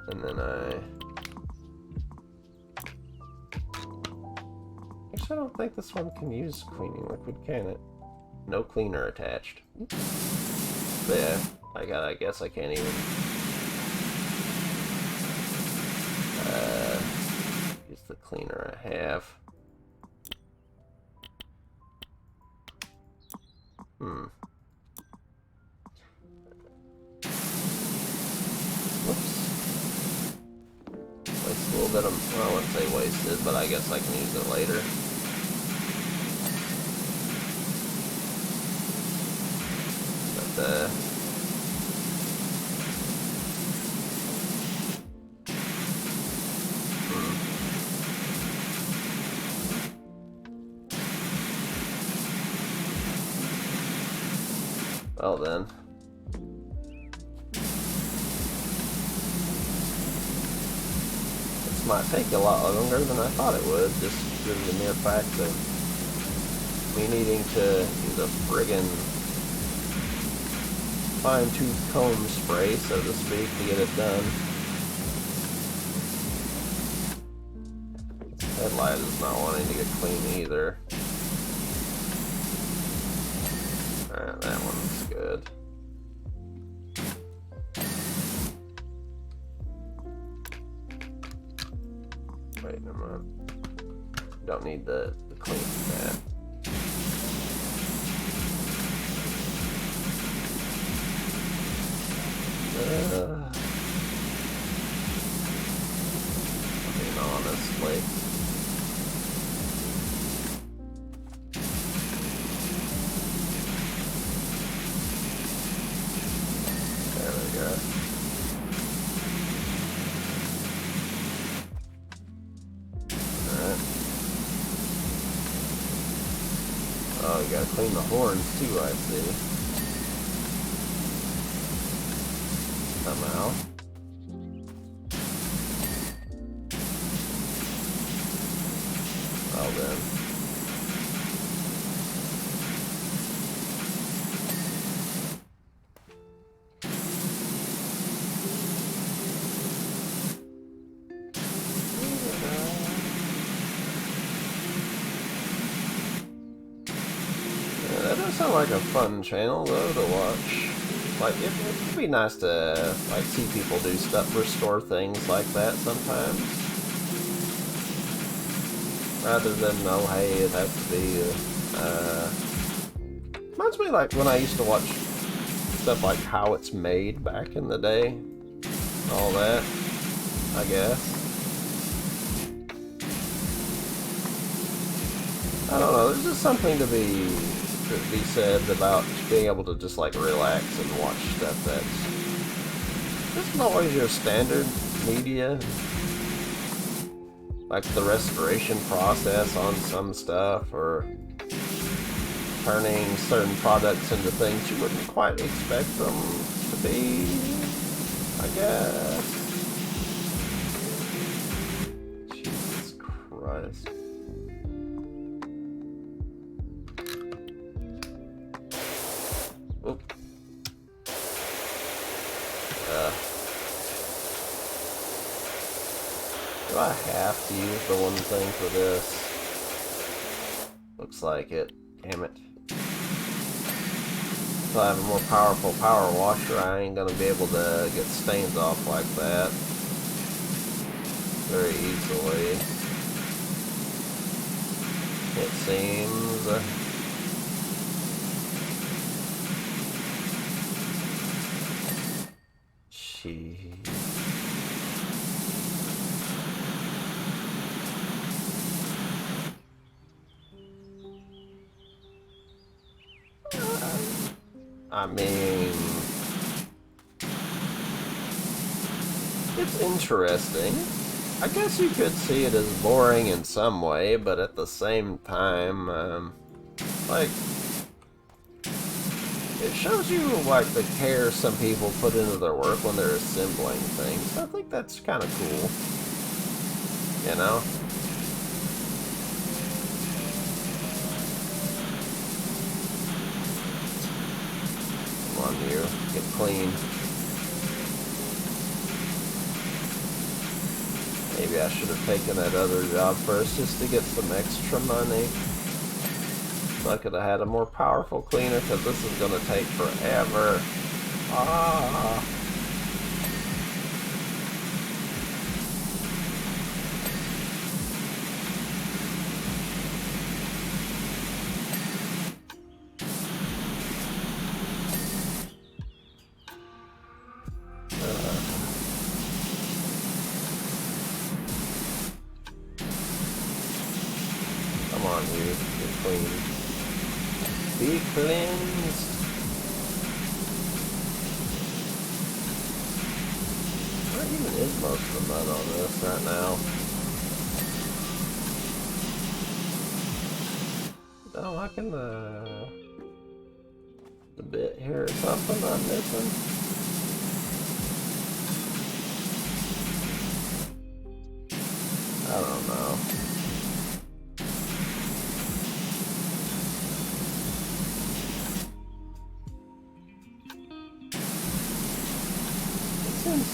And then actually, I don't think this one can use cleaning liquid, can it? No cleaner attached. But yeah, I guess I can't even use the cleaner I have. Whoops. Waste a little bit of, well, I wouldn't say wasted, but I guess I can use it later. But, well then. This might take a lot longer than I thought it would, just due to the mere fact of me needing to use a friggin' fine-tooth comb spray, so to speak, to get it done. This headlight is not wanting to get clean either. Alright, that one's good. Wait, never mind. Don't need the clean mat. I mean, honestly. There we go. you gotta clean the horns too, I see. Somehow. Well then. That does sound like a fun channel though to watch. Like it'd be nice to like see people do stuff, restore things like that sometimes, rather than oh hey it has to be. Reminds me like when I used to watch stuff like how it's made back in the day, all that. I guess. I don't know. There's just something to be said about being able to just like relax and watch stuff that's just not always your standard media, like the restoration process on some stuff, or turning certain products into things you wouldn't quite expect them to be, I guess. Jesus Christ. Oop. Do I have to use the one thing for this? Looks like it. Damn it. If I have a more powerful power washer, I ain't gonna be able to get stains off like that very easily. It seems. Jeez. I mean, it's interesting. I guess you could see it as boring in some way, but at the same time, like, it shows you, like, the care some people put into their work when they're assembling things. I think that's kind of cool. You know? Come on, you. Get clean. Maybe I should have taken that other job first just to get some extra money. So I could have had a more powerful cleaner, because this is going to take forever. Ah. Come on, you. Get clean. Be cleansed. Where even is most of the mud on this right now? Don't liking the bit here or something I'm missing. I don't know.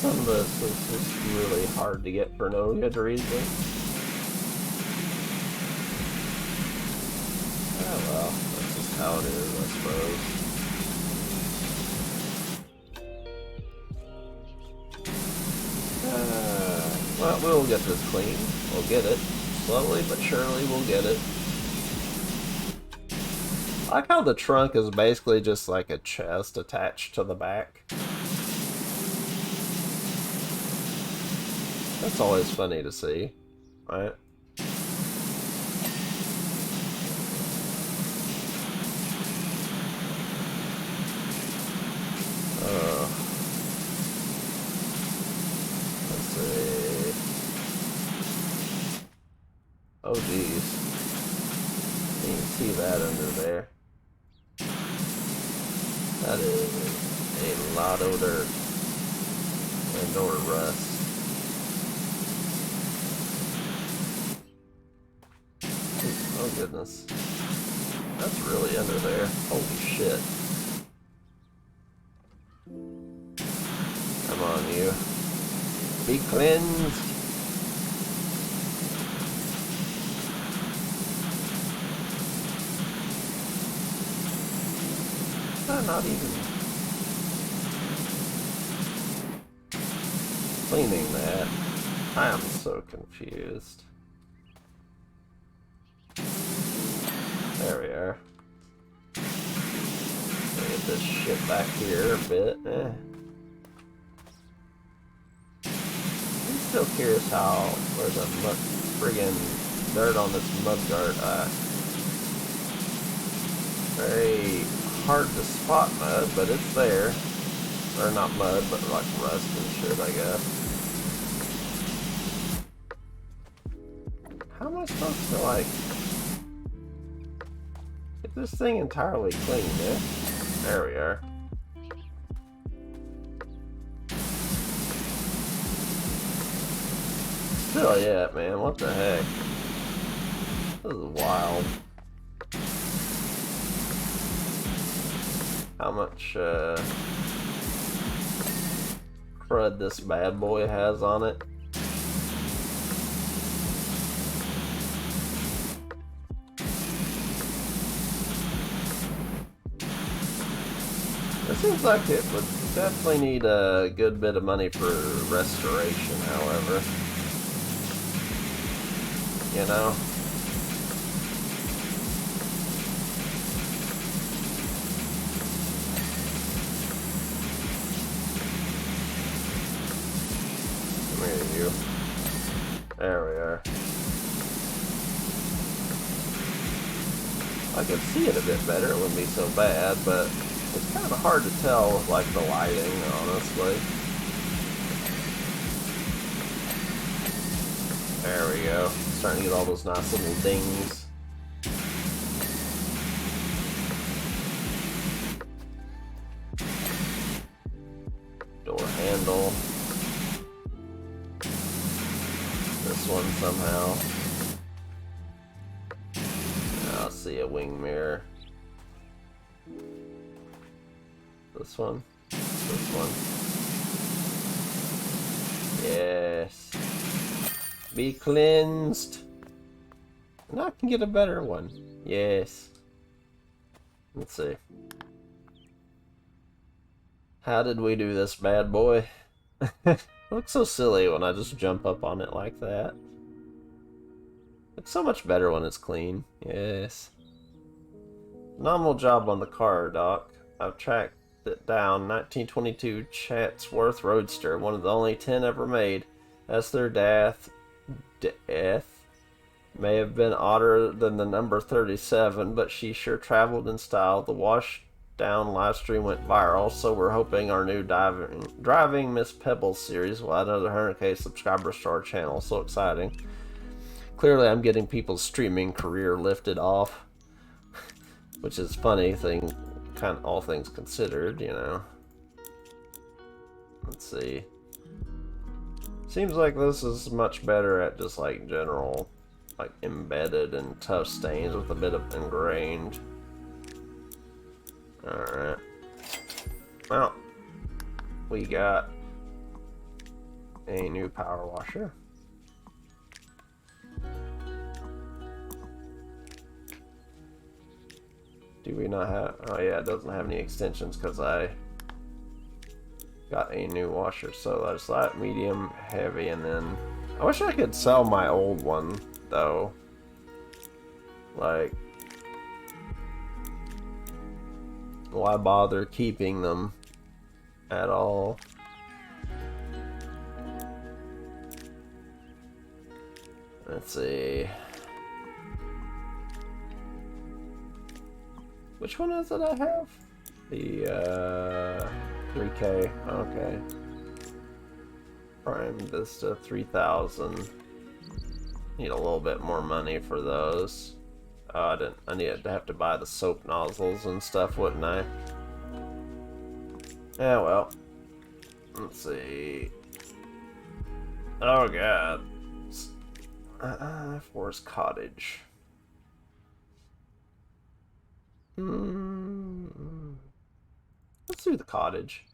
Some of this is just really hard to get for no good reason. Oh well, that's just how it is, I suppose. Well, we'll get this clean. We'll get it. Slowly but surely we'll get it. I like how the trunk is basically just like a chest attached to the back. That's always funny to see, right? Let's see. Oh, geez. You can see that under there. That is a lot of dirt and or rust. Oh goodness. That's really under there. Holy shit. Come on, you. Be cleansed. Not even cleaning that. I am so confused. There we are. Get this shit back here a bit. I'm still curious how there's a friggin' dirt on this mud guard. Very hard to spot mud, but it's there. Or not mud, but like rust and shit, I guess. How am I supposed to, like, get this thing entirely clean, eh? There we are. Still, yeah, man, what the heck? This is wild. How much crud this bad boy has on it. It seems like it would definitely need a good bit of money for restoration, however. You know? There we are. I could see it a bit better, it wouldn't be so bad, but it's kind of hard to tell with like the lighting, honestly. There we go. Starting to get all those nice little dings. Door handle. This one somehow. I'll see a wing mirror. This one. This one. Yes. Be cleansed. Now I can get a better one. Yes. Let's see. How did we do this, bad boy? Looks so silly when I just jump up on it like that. Looks so much better when it's clean. Yes. Phenomenal job on the car, Doc. I've tracked it down. 1922 Chatsworth Roadster, one of the only 10 ever made. That's their death. May have been odder than the number 37, but she sure traveled in style. The wash down live stream went viral, so we're hoping our new driving Miss Pebbles series will add another 100k subscribers to our channel. So exciting. Clearly I'm getting people's streaming career lifted off, which is funny thing, kind of all things considered, you know. Let's see. Seems like this is much better at just like general, like embedded and tough stains with a bit of ingrained. Alright. Well, we got a new power washer. Do we not have... Oh yeah, it doesn't have any extensions because I got a new washer. So that's light, medium, heavy, and then... I wish I could sell my old one, though. Like... why bother keeping them at all? Let's see. Which one is it I have? The 3K. Okay. Prime Vista 3000. Need a little bit more money for those. I needed to have to buy the soap nozzles and stuff, wouldn't I? Yeah, well. Let's see. Oh, God. Forest Cottage. Let's do the cottage.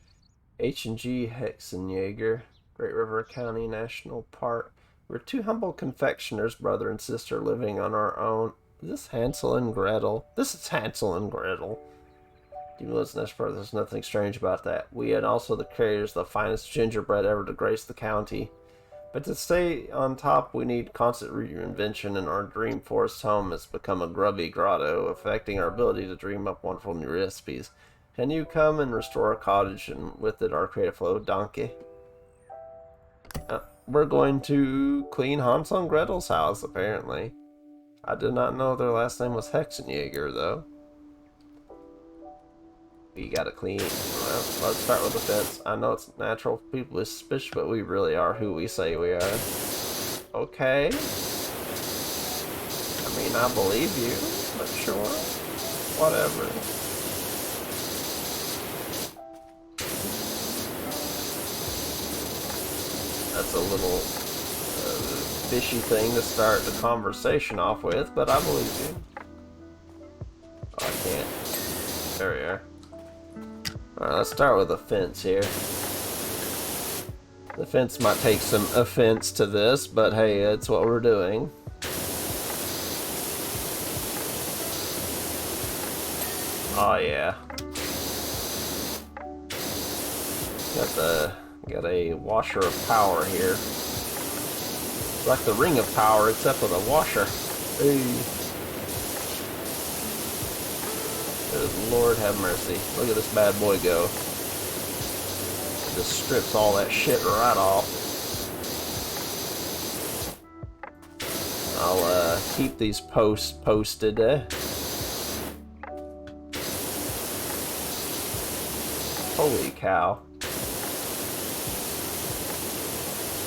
H&G Hexenjäger, Great River County National Park. We're two humble confectioners, brother and sister, living on our own. Is this Hansel and Gretel? This is Hansel and Gretel. Demons Nest Brothers, there's nothing strange about that. We and also the creators of the finest gingerbread ever to grace the county. But to stay on top, we need constant reinvention, and our dream forest home has become a grubby grotto, affecting our ability to dream up wonderful new recipes. Can you come and restore our cottage and with it our creative flow, donkey? We're going to clean Hansel and Gretel's house, apparently. I did not know their last name was Hexenjäger, though. We gotta clean. Well, let's start with the fence. I know it's natural for people to be suspicious, but we really are who we say we are. Okay. I mean, I believe you, but sure. Whatever. That's a little fishy thing to start the conversation off with, but I believe you. Oh, I can't. There we are. Alright, let's start with a fence here. The fence might take some offense to this, but hey, it's what we're doing. Oh yeah. Got a washer of power here. It's like the ring of power, except with a washer. Hey. Good Lord have mercy. Look at this bad boy go. It just strips all that shit right off. I'll keep these posts posted. Holy cow.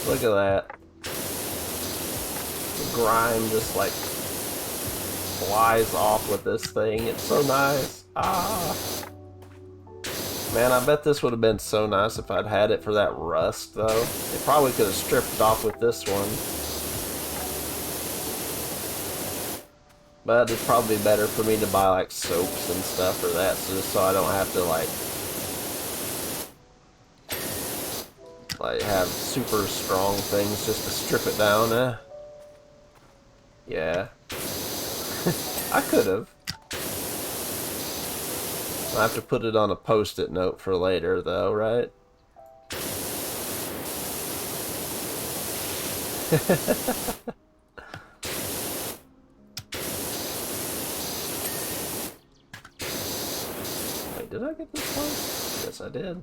Look at that. The grime just like flies off with this thing. It's so nice. Ah. Man, I bet this would have been so nice if I'd had it for that rust, though. It probably could have stripped off with this one. But it'd probably be better for me to buy, like, soaps and stuff for that, so I don't have to, like have super strong things just to strip it down. Yeah. I could have. I have to put it on a post-it note for later, though, right? Wait, did I get this one? Yes, I did.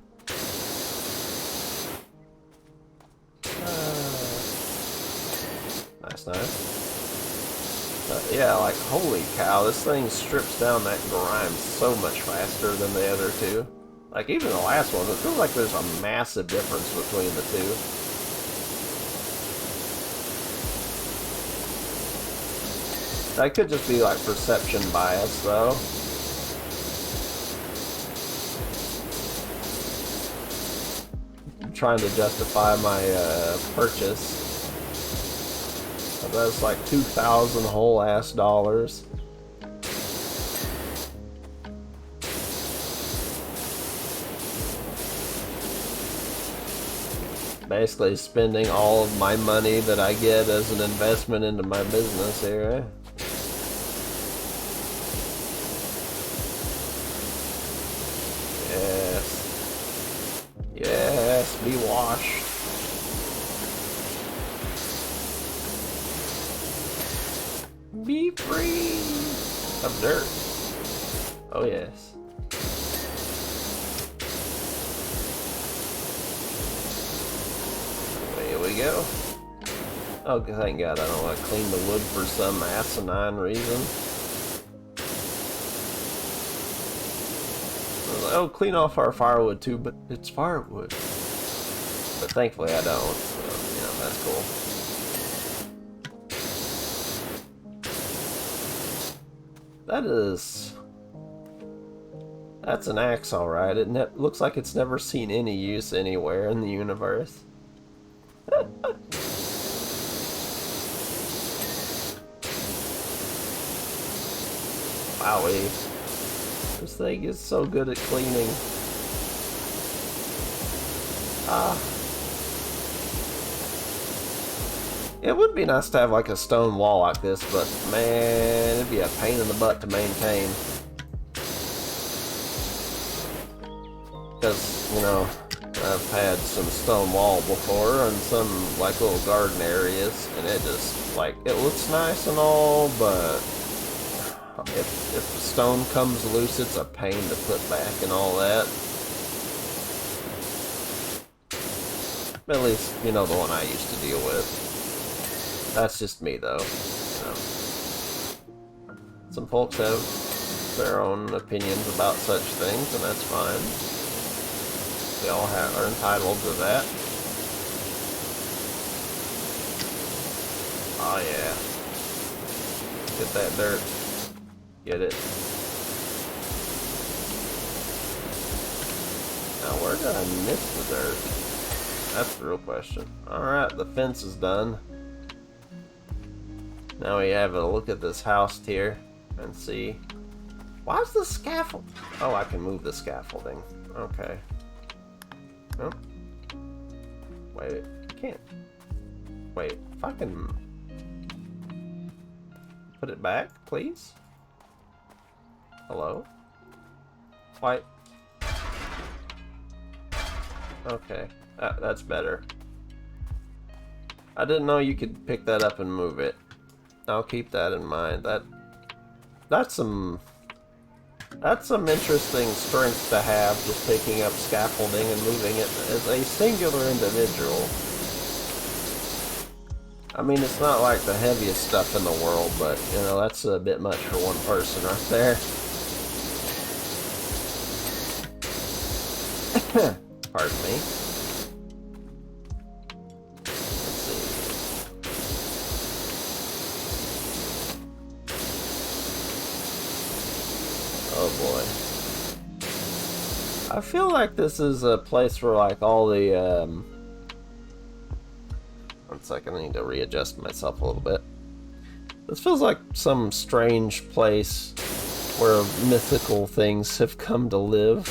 Nice. Yeah, like, holy cow, this thing strips down that grime so much faster than the other two. Like, even the last one, it feels like there's a massive difference between the two. That could just be, like, perception bias, though. I'm trying to justify my purchase. That's like 2,000 whole ass dollars. Basically spending all of my money that I get as an investment into my business here. Yes. Yes, be washed. Be free of dirt. Oh yes. Here we go. Oh, thank God I don't want to clean the wood for some asinine reason. I was like, oh, clean off our firewood too, but it's firewood. But thankfully I don't, so, you know, that's cool. That is That's an axe, alright. It looks like it's never seen any use anywhere in the universe. Wowie. This thing is so good at cleaning. It would be nice to have like a stone wall like this, but man, it'd be a pain in the butt to maintain. Because, you know, I've had some stone wall before and some like little garden areas, and it just, like, it looks nice and all, but if the stone comes loose, it's a pain to put back and all that. At least, you know, the one I used to deal with. That's just me, though. You know. Some folks have their own opinions about such things, and that's fine. We all are entitled to that. Oh yeah. Get that dirt. Get it. Now where did I miss the dirt? That's the real question. Alright, the fence is done. Now we have a look at this house here and see. Why's the scaffold? Oh, I can move the scaffolding. Okay. Oh. Wait, can't. Wait, if I can put it back, please? Hello? Why? Okay, that's better. I didn't know you could pick that up and move it. I'll keep that in mind. That's some interesting strength to have, just picking up scaffolding and moving it as a singular individual. I mean, it's not like the heaviest stuff in the world, but, you know, that's a bit much for one person right there. Pardon me. Let's see. Oh boy. I feel like this is a place where, like, all the, one second, I need to readjust myself a little bit. This feels like some strange place where mythical things have come to live.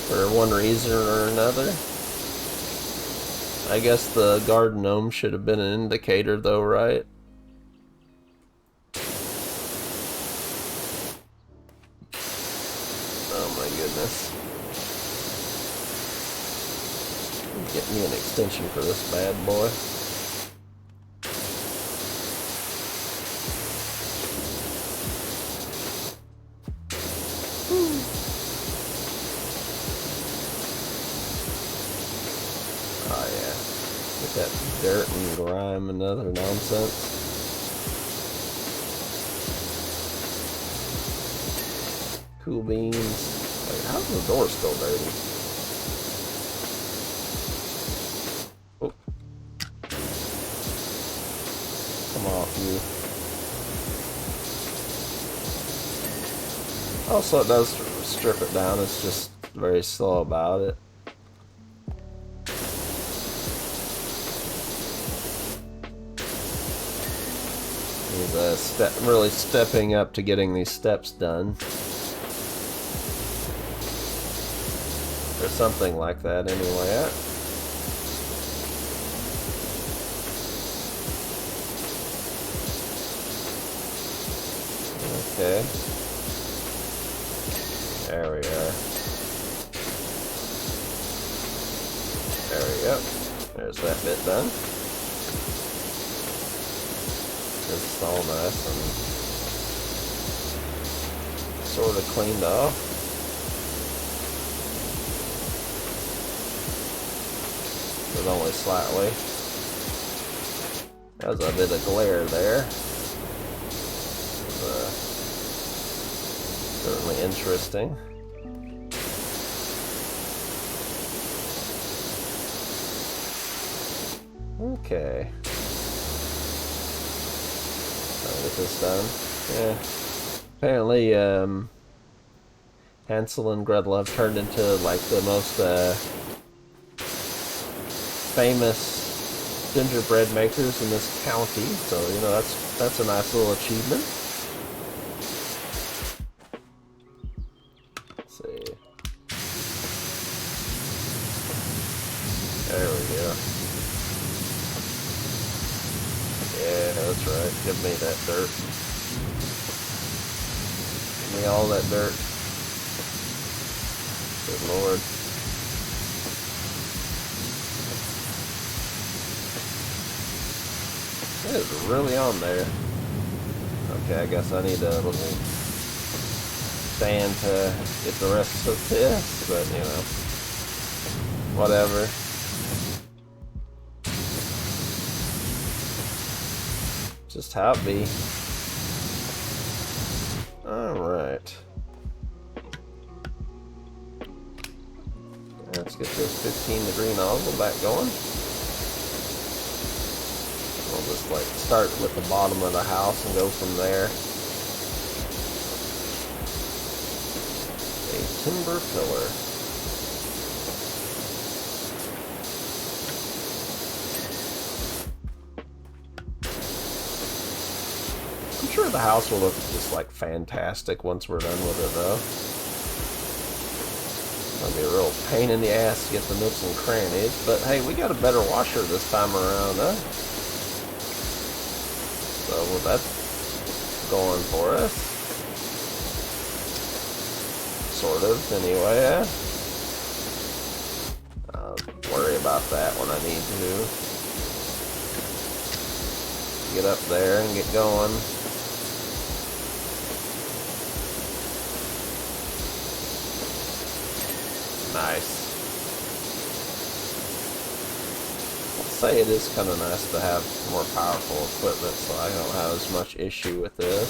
For one reason or another. I guess the garden gnome should have been an indicator though, right? Oh my goodness. Get me an extension for this bad boy. Oh yeah. Get that dirt and grime and other nonsense. Cool beans. Wait, how's the door still dirty? Oh. Come off, you. Also, it does strip it down. It's just very slow about it. He's really stepping up to getting these steps done. Or something like that, anyway. Okay. There we are. There we go. There's that bit done. It's all nice and sort of cleaned off. But only slightly. There's a bit of glare there. Certainly interesting. Okay. I'll get this done. Yeah. Apparently, Hansel and Gretel have turned into like the most famous gingerbread makers in this county. So you know that's a nice little achievement. Let's see. There we go. Yeah, that's right. Give me that dirt. Give me all that dirt. Good Lord. It is really on there. Okay, I guess I need a little stand to get the rest of this, but you know, whatever. Just how it be. Alright. Let's get this 15-degree nozzle back going. We'll just like start with the bottom of the house and go from there. A timber pillar. I'm sure the house will look just like fantastic once we're done with it though. It'll be a real pain in the ass to get the nooks and crannies, but hey, we got a better washer this time around, huh? So well, that's going for us. Sort of, anyway, yeah? I'll worry about that when I need to. Get up there and get going. Nice. I'll say it is kind of nice to have more powerful equipment so I don't have as much issue with this.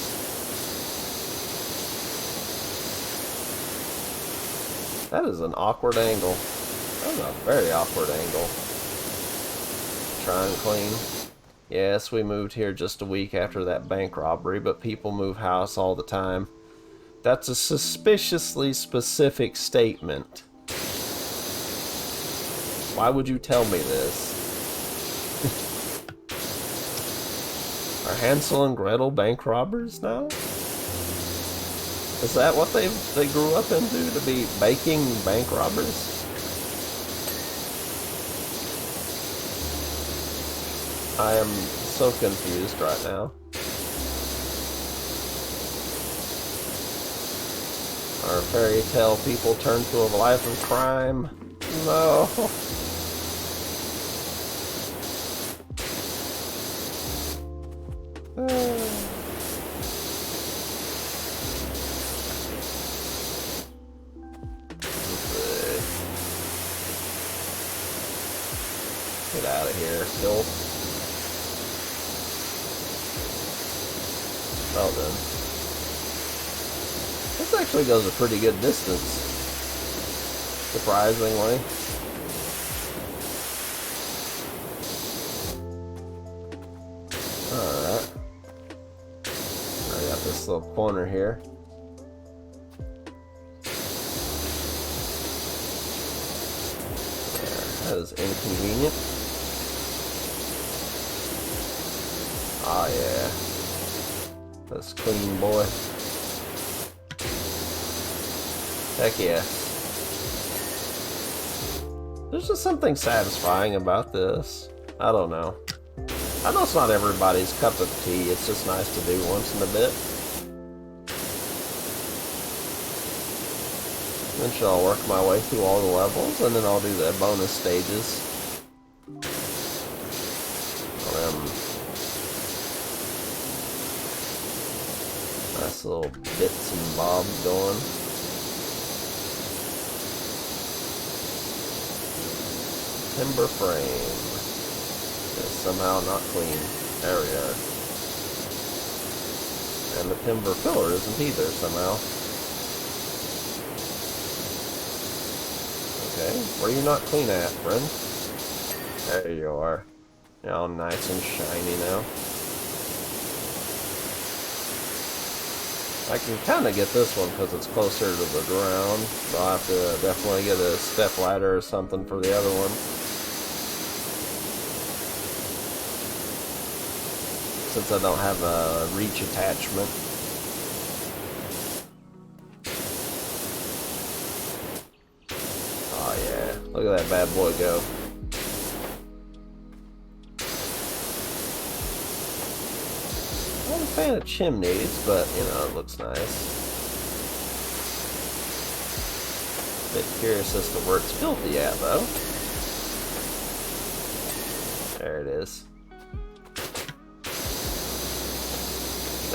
That is an awkward angle. That is a very awkward angle. Try and clean. Yes, we moved here just a week after that bank robbery, but people move house all the time. That's a suspiciously specific statement. Why would you tell me this? Are Hansel and Gretel bank robbers now? Is that what they grew up into, to be baking bank robbers? I am so confused right now. Our fairy tale people turn to a life of crime? No. Get out of here, filth. Well then. This actually goes a pretty good distance. Surprisingly. Alright. I got this little corner here. There, that is inconvenient. Ah, yeah. That's clean, boy. Heck yeah. There's just something satisfying about this. I don't know. I know it's not everybody's cup of tea. It's just nice to do once in a bit. Eventually I'll work my way through all the levels, and then I'll do the bonus stages. Nice little bits and bobs going. Timber frame. It's somehow not clean. There we are. And the timber pillar isn't either somehow. Okay, where are you not clean at, friend? There you are. You're all nice and shiny now. I can kind of get this one because it's closer to the ground. So I'll have to definitely get a step ladder or something for the other one. Since I don't have a reach attachment. Oh yeah, look at that bad boy go. I'm a fan of chimneys, but you know, it looks nice. Bit curious as to where it's filthy at though. There it is.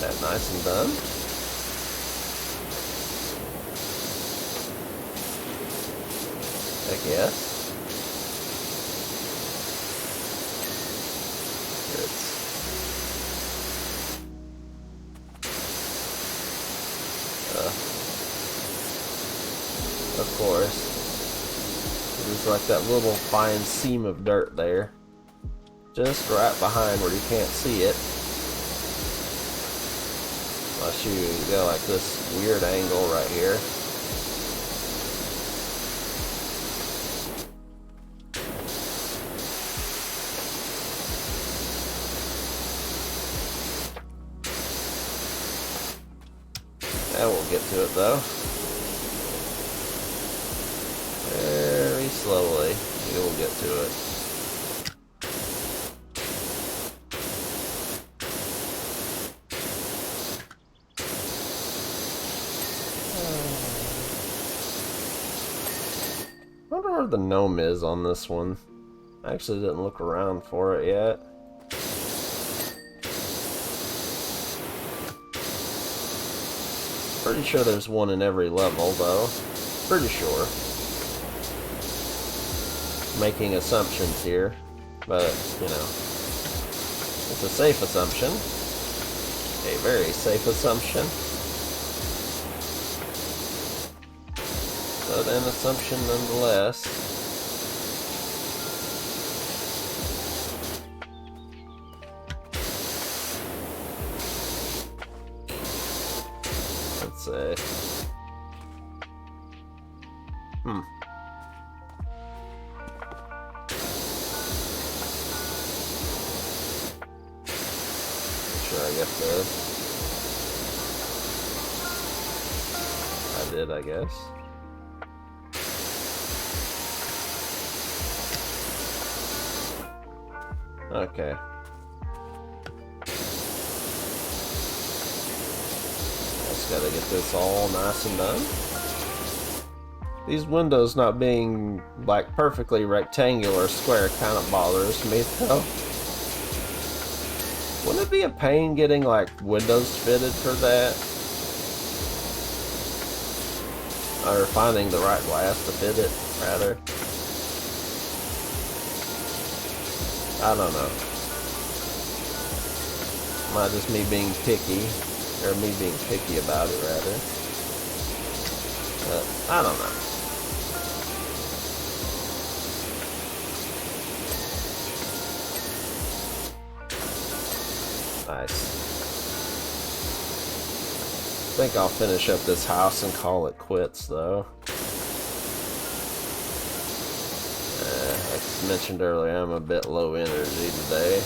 That nice and done. I guess. Of course. There's like that little fine seam of dirt there. Just right behind where you can't see it. Unless you go like this weird angle right here. And we'll get to it though. Very slowly, you'll get to it. I wonder where the gnome is on this one. I actually didn't look around for it yet. Pretty sure there's one in every level though. Pretty sure. Making assumptions here, but you know, it's a safe assumption, a very safe assumption, but an assumption nonetheless. Let's say, I get this. I did, I guess. Okay. Just gotta get this all nice and done. These windows not being like perfectly rectangular square kind of bothers me though. Wouldn't it be a pain getting like windows fitted for that? Or finding the right glass to fit it, rather. I don't know. Might just me being picky, or me being picky about it, rather. But I don't know. Nice. I think I'll finish up this house and call it quits, though. Like I mentioned earlier, I'm a bit low energy today.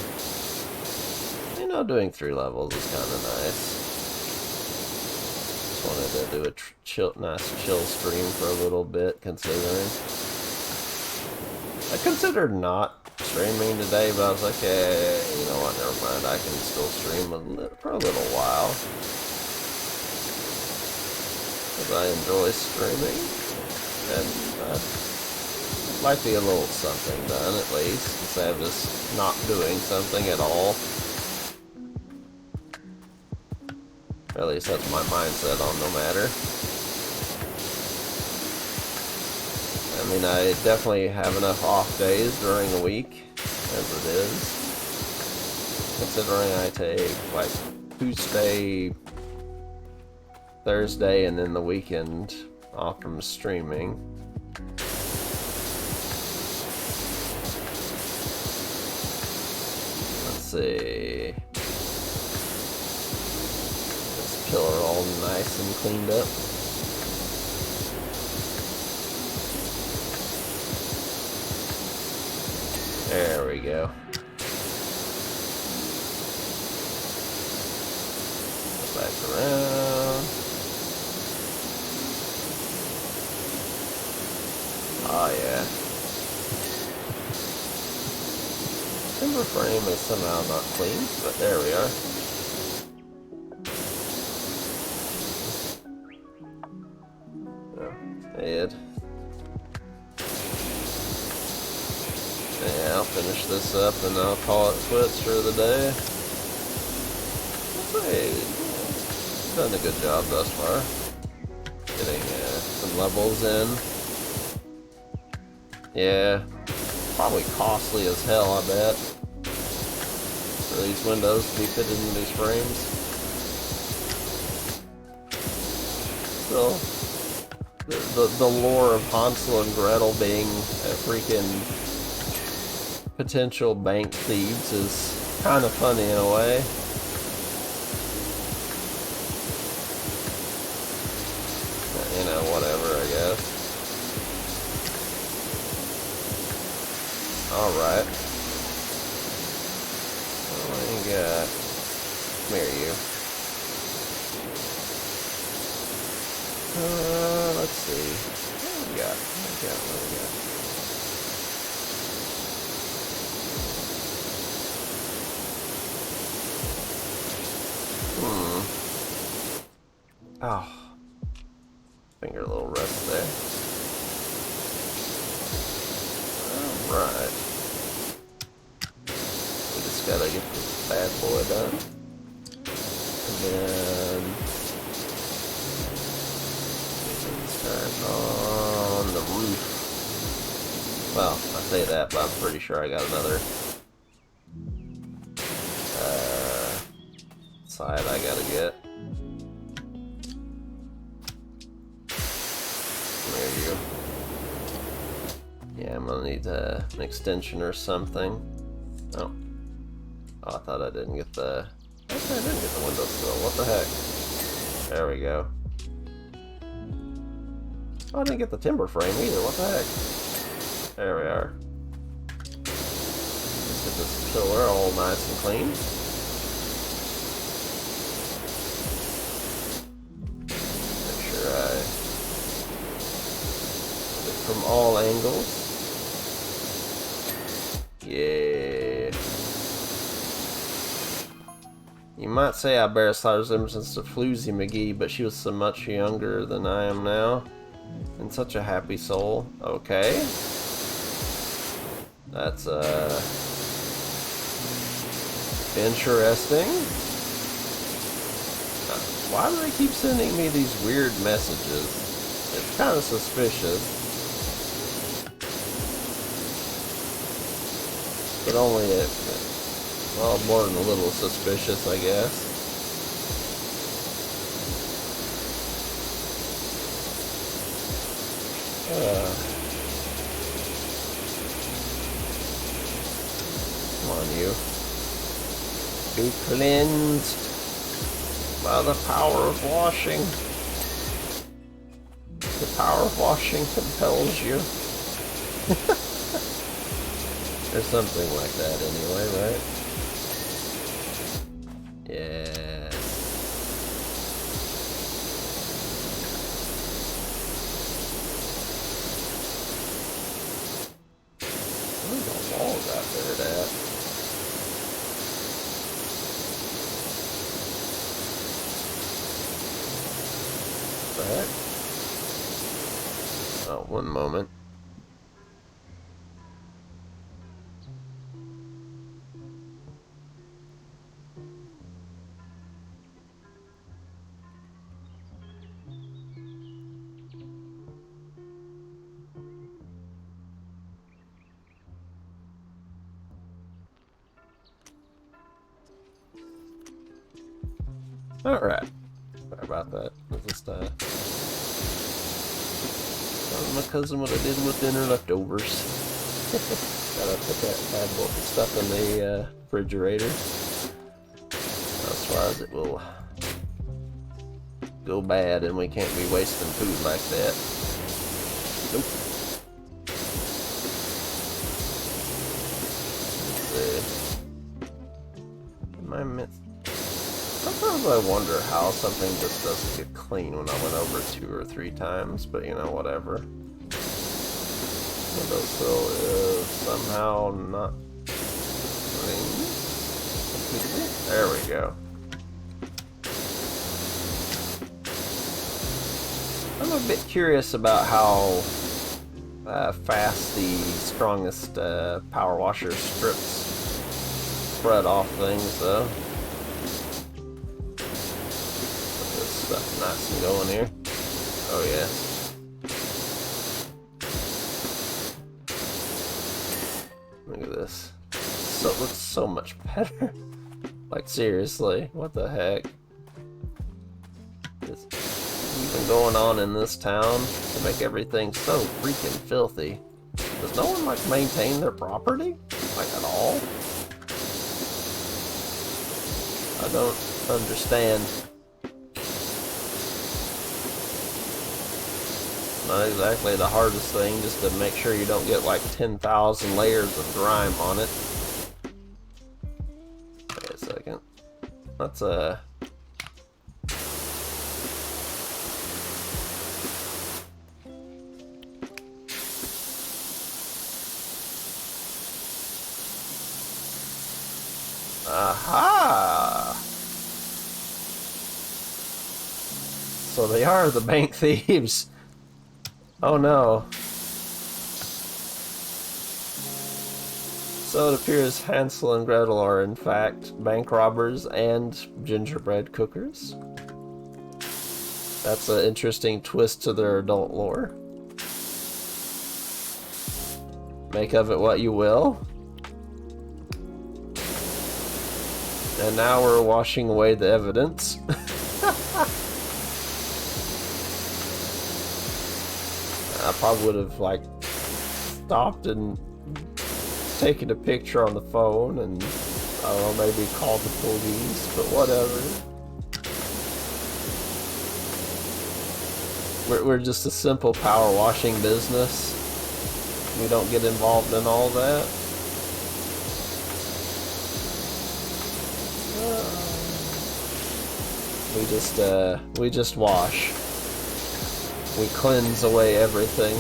You know, doing 3 levels is kind of nice. Just wanted to do a nice chill stream for a little bit, considering. I considered not streaming today, but I was like, hey, you know what, never mind, I can still stream for a little while. Because I enjoy streaming, and I'd like to get a little something done, at least, instead of just not doing something at all. Or at least that's my mindset on no matter. I mean, I definitely have enough off days during the week, as it is. Considering I take, like, Tuesday, Thursday, and then the weekend off from streaming. Let's see. This pillar all nice nice and cleaned up. There we go. Back around. Oh yeah. Timber frame is somehow not clean, but there we are. Oh, head. Yeah, I'll finish this up and I'll call it quits for the day. Hey, done a good job thus far. Getting some levels in. Yeah, probably costly as hell, I bet, for these windows to be fitted into these frames. Still, the lore of Hansel and Gretel being freaking potential bank thieves is kind of funny in a way. You know, whatever, I guess. Alright. What do you got? Come here, you. Let's see. What do we got? What do we got? Oh. Finger a little rest there. Alright. We just gotta get this bad boy done. And then start on the roof. Well, I say that, but I'm pretty sure I got another side I gotta get. There you go. Yeah, I'm gonna need an extension or something. Oh, I thought I didn't get the. I didn't get the windowsill. What the heck? There we go. Oh, I didn't get the timber frame either. What the heck? There we are. Let's get this pillar all nice and clean. Make sure I get it from all angles. Yeah. You might say I bear a slight resemblance to Floozy McGee, but she was so much younger than I am now. And such a happy soul. Okay. That's, interesting. Why do they keep sending me these weird messages? It's kind of suspicious. But only well, more than a little suspicious, I guess. Come on, you. Be cleansed by the power of washing. The power of washing compels you. Or something like that anyway, right? Yeah. Where's the walls out there at? What the heck? Oh, one moment. Alright. Sorry about that. Just, my cousin what I did with dinner leftovers. Gotta put that bad boy stuff in the refrigerator. As far as it will go bad, and we can't be wasting food like that. Nope. Sometimes I wonder how something just doesn't get clean when I went over 2 or 3 times, but you know, whatever. Windowsill is somehow not clean. There we go. I'm a bit curious about how fast the strongest power washer strips spread off things, though. Get this stuff nice and going here. Oh yeah. Look at this. So it looks so much better. Like seriously, what the heck? It's even going on in this town to make everything so freaking filthy. Does no one like maintain their property? Like at all? I don't understand. Not exactly the hardest thing, just to make sure you don't get like 10,000 layers of grime on it. Wait a second. Let's aha! So they are the bank thieves. Oh no. So it appears Hansel and Gretel are in fact bank robbers and gingerbread cookers. That's an interesting twist to their adult lore. Make of it what you will. And now we're washing away the evidence. I probably would have like stopped and taken a picture on the phone and I don't know, maybe called the police, but whatever. We're just a simple power washing business. We don't get involved in all that. We just wash. We cleanse away everything.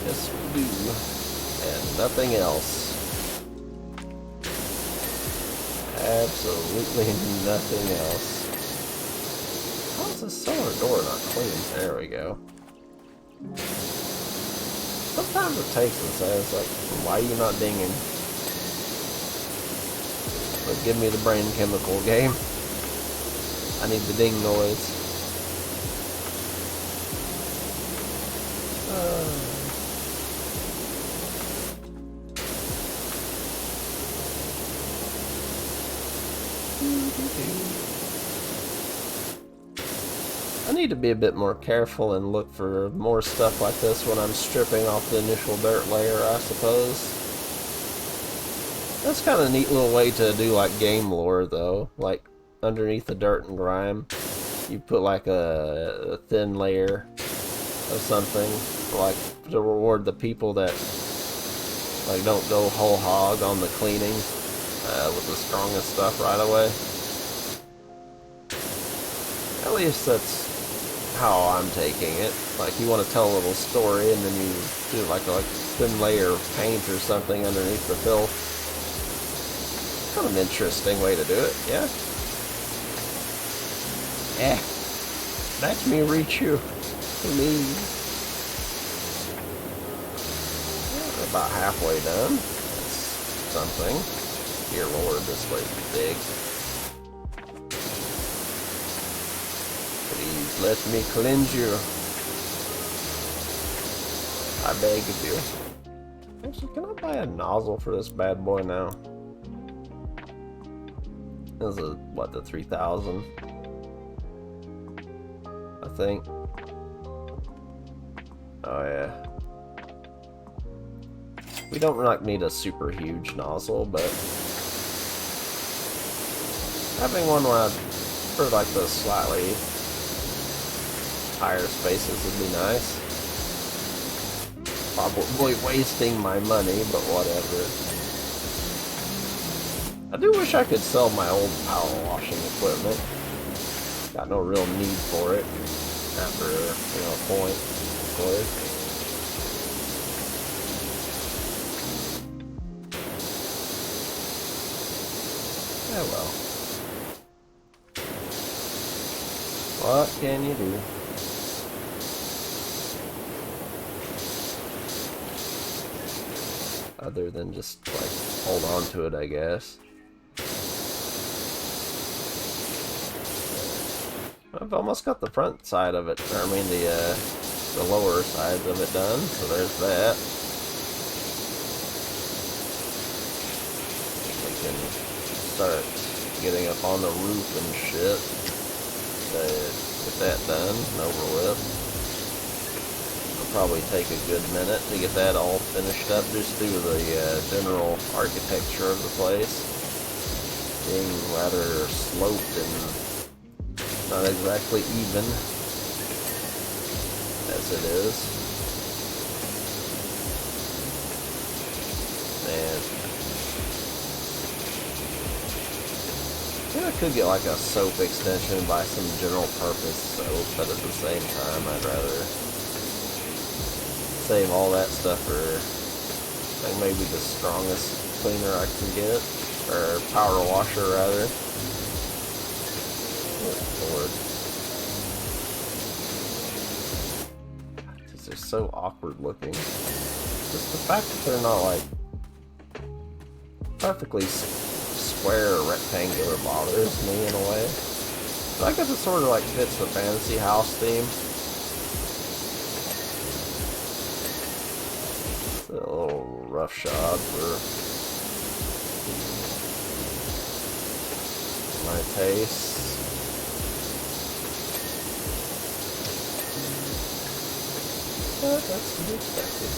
Yes, we do. And nothing else. Absolutely nothing else. How's this cellar door not clean? There we go. Sometimes it takes us as like, why are you not dinging? But give me the brain chemical game. I need the ding noise. I need to be a bit more careful and look for more stuff like this when I'm stripping off the initial dirt layer, I suppose. That's kind of a neat little way to do like game lore though. Like underneath the dirt and grime, you put like a thin layer of something, like to reward the people that like don't go whole hog on the cleaning with the strongest stuff right away. At least that's how I'm taking it. Like you want to tell a little story and then you do like a thin layer of paint or something underneath the filth. Kind of an interesting way to do it, yeah? Eh, let me reach you, please. We're about halfway done. That's something. Dear Lord, this place is big. Please let me cleanse you. I beg of you. Actually, can I buy a nozzle for this bad boy now? This is what, the 3000? I think. Oh yeah. We don't like need a super huge nozzle, but Having one for like the slightly higher spaces would be nice. Probably wasting my money, but whatever. I do wish I could sell my old power washing equipment. Got no real need for it after, a point, of course. Yeah, well. What can you do? Other than just, like, hold on to it, I guess. I've almost got the front side of it, or I mean the lower sides of it done, so there's that. We can start getting up on the roof and shit. Get that done and over with. It'll probably take a good minute to get that all finished up, just through the general architecture of the place. Being rather sloped and not exactly even as it is. And I could get like a soap extension and buy some general purpose soap, but at the same time I'd rather save all that stuff for like maybe the strongest cleaner I can get, or power washer rather. Lord. These are so awkward looking. Just the fact that they're not like perfectly square or rectangular bothers me in a way. But I guess it sort of like fits the fantasy house theme. It's a little roughshod for my taste. But that's to be expected.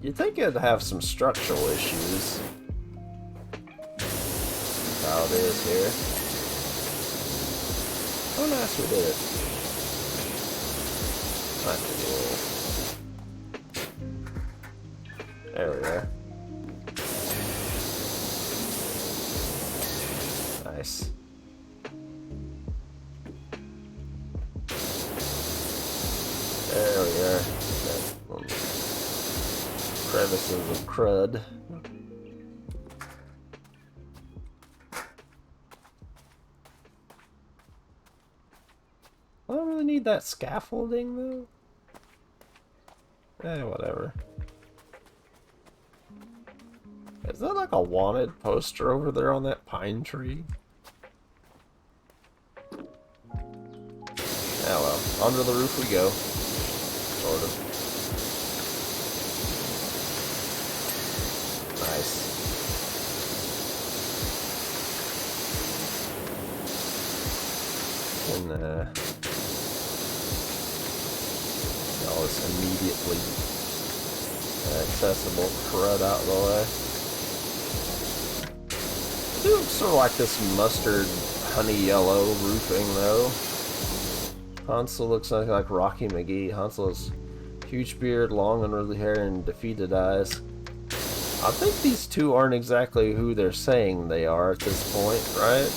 You'd think it'd have some structural issues. That's how it is here. Oh, nice, we did it. Might be a little... There we are. Nice. There we are. Crevices of crud. I don't really need that scaffolding though. Whatever. Is that like a wanted poster over there on that pine tree? Yeah, well, onto the roof we go. Sort of. Nice. And, all this immediately accessible crud out of the way. I do sort of like this mustard honey yellow roofing though. Hansel looks like Rocky McGee. Hansel's huge beard, long unruly hair, and defeated eyes. I think these two aren't exactly who they're saying they are at this point, right?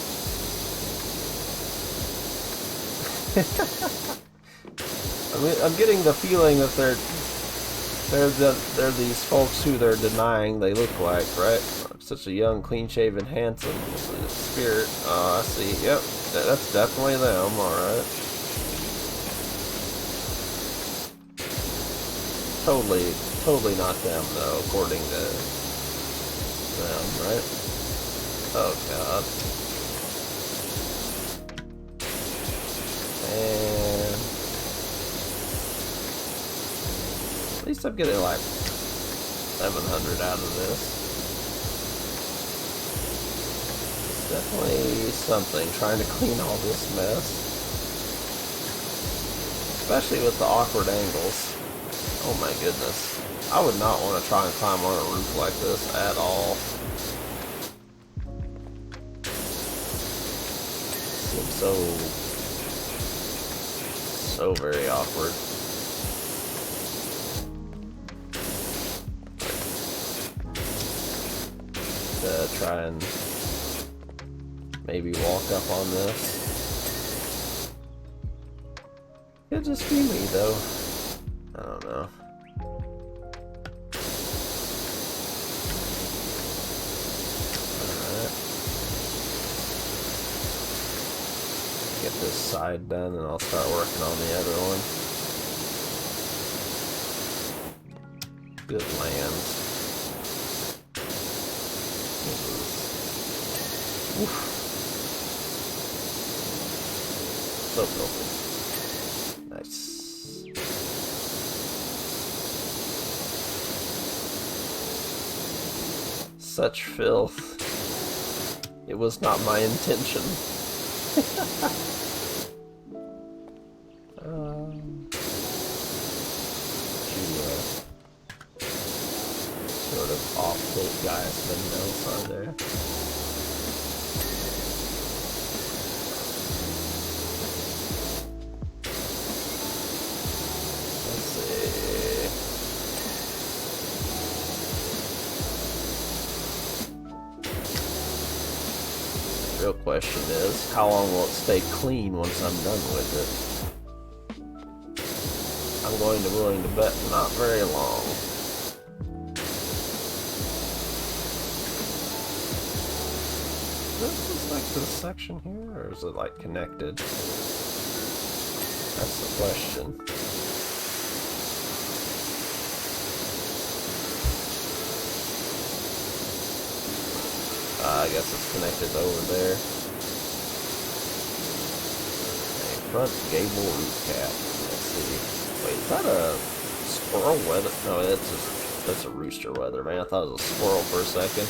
I mean, I'm getting the feeling that they're these folks who they're denying they look like, right? Such a young, clean-shaven, handsome spirit. Oh, I see. Yep, that's definitely them. All right. Totally not them though, according to them, right? Oh god. And at least I'm getting like 700 out of this. It's definitely something trying to clean all this mess. Especially with the awkward angles. Oh my goodness. I would not want to try and climb on a roof like this at all. so very awkward. To try and maybe walk up on this. Could just be me though. I don't know. Alright. Get this side done and I'll start working on the other one. Good lands. So filthy. Nice. Such filth. It was not my intention. Sort of off-put guys, but no, are there? Real question is, how long will it stay clean once I'm done with it? I'm willing to bet not very long. Is this like this section here, or is it like connected? That's the question. I guess it's connected over there. A front gable roof cap. Let's see. Wait, is that a squirrel weather? No, that's a rooster weather, man. I thought it was a squirrel for a second.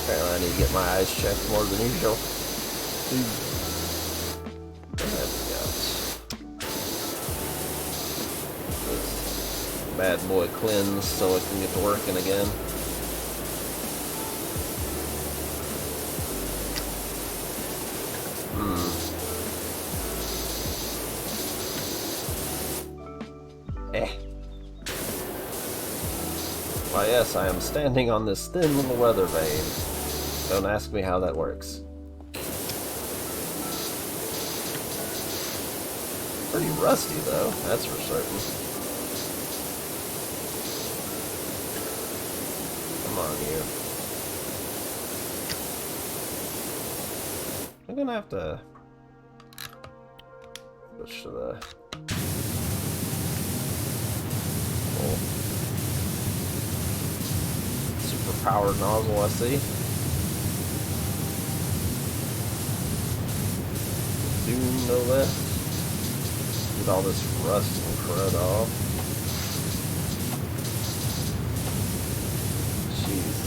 Apparently I need to get my eyes checked more than usual. Bad boy cleanse so it can get to working again. Why yes, I am standing on this thin little weather vane. Don't ask me how that works. Pretty rusty though, that's for certain. Come on, you. I'm gonna have to switch to the powered nozzle, I see. Doom, no left. Get all this rust and crud off. Jeez.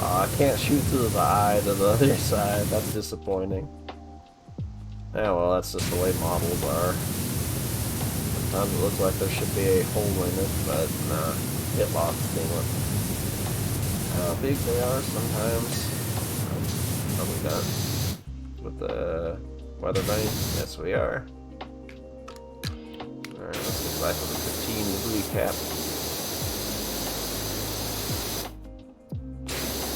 I can't shoot through the eye to the other side. That's disappointing. Yeah, well, that's just the way models are. Sometimes it looks like there should be a hole in it, but nah. Hit lock anyway. How big they are sometimes. Are we done with the weather vane? Yes, we are. Alright, let's get back to the 15-degree cap.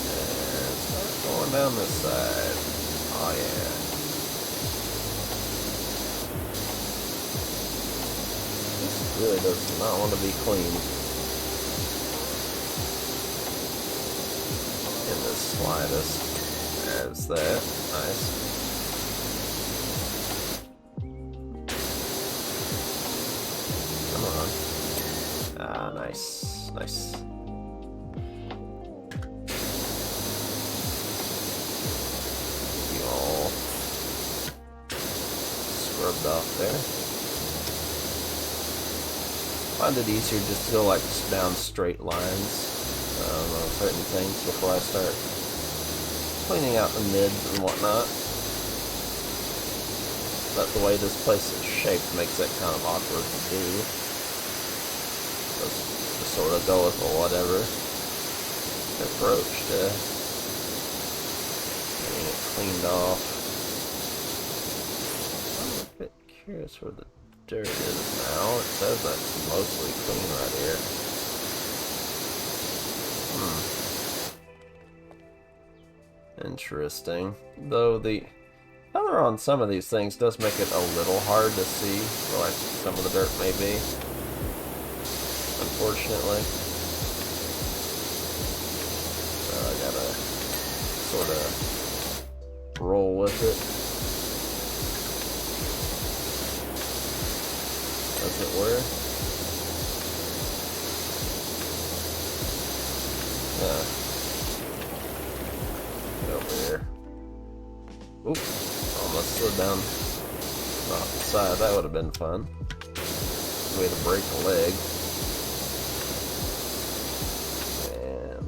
And start going down this side. Oh yeah. This really does not want to be clean. In the slightest. There's that. Nice. Come on. Ah, nice. Nice. You all scrubbed off there. Find it easier just to go like down straight lines. On certain things before I start cleaning out the mids and whatnot. But the way this place is shaped makes it kind of awkward to do. Just sort of go with whatever approach to getting it cleaned off. Here's where the dirt is now. It says that's mostly clean right here. Interesting. Though the color on some of these things does make it a little hard to see where like some of the dirt may be. Unfortunately. So I gotta sort of roll with it. As it were. Get over here. Oop, almost slid down off the side. That would have been fun. Way to break a leg. And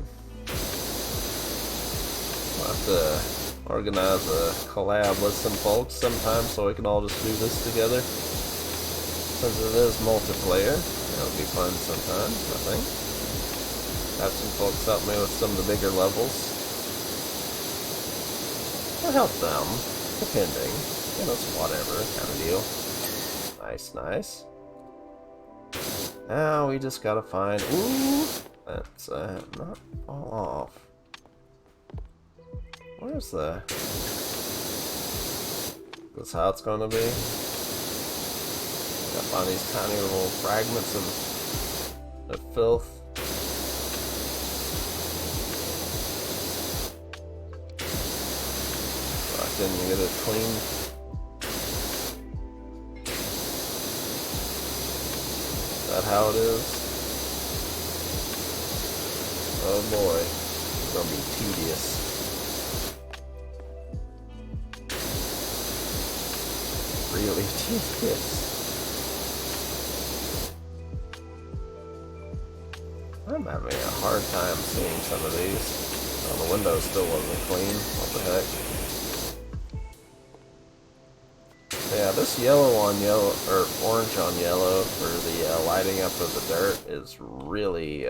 I'll have to organize a collab with some folks sometime so we can all just do this together. Since it is multiplayer, it'll be fun sometime, I think. Have some folks help me with some of the bigger levels. Or help them, depending. You know, it's whatever kind of deal. Nice, nice. Now we just gotta find... Ooh! Let's not fall off. Where's the... That's how it's gonna be. Gotta find these tiny little fragments of filth. So I can get it clean. Is that how it is? Oh boy. It's gonna be tedious. Really tedious. I'm having a hard time seeing some of these. Oh, the window still wasn't clean. What the heck? Yeah, this yellow on yellow, or orange on yellow for the lighting up of the dirt is really,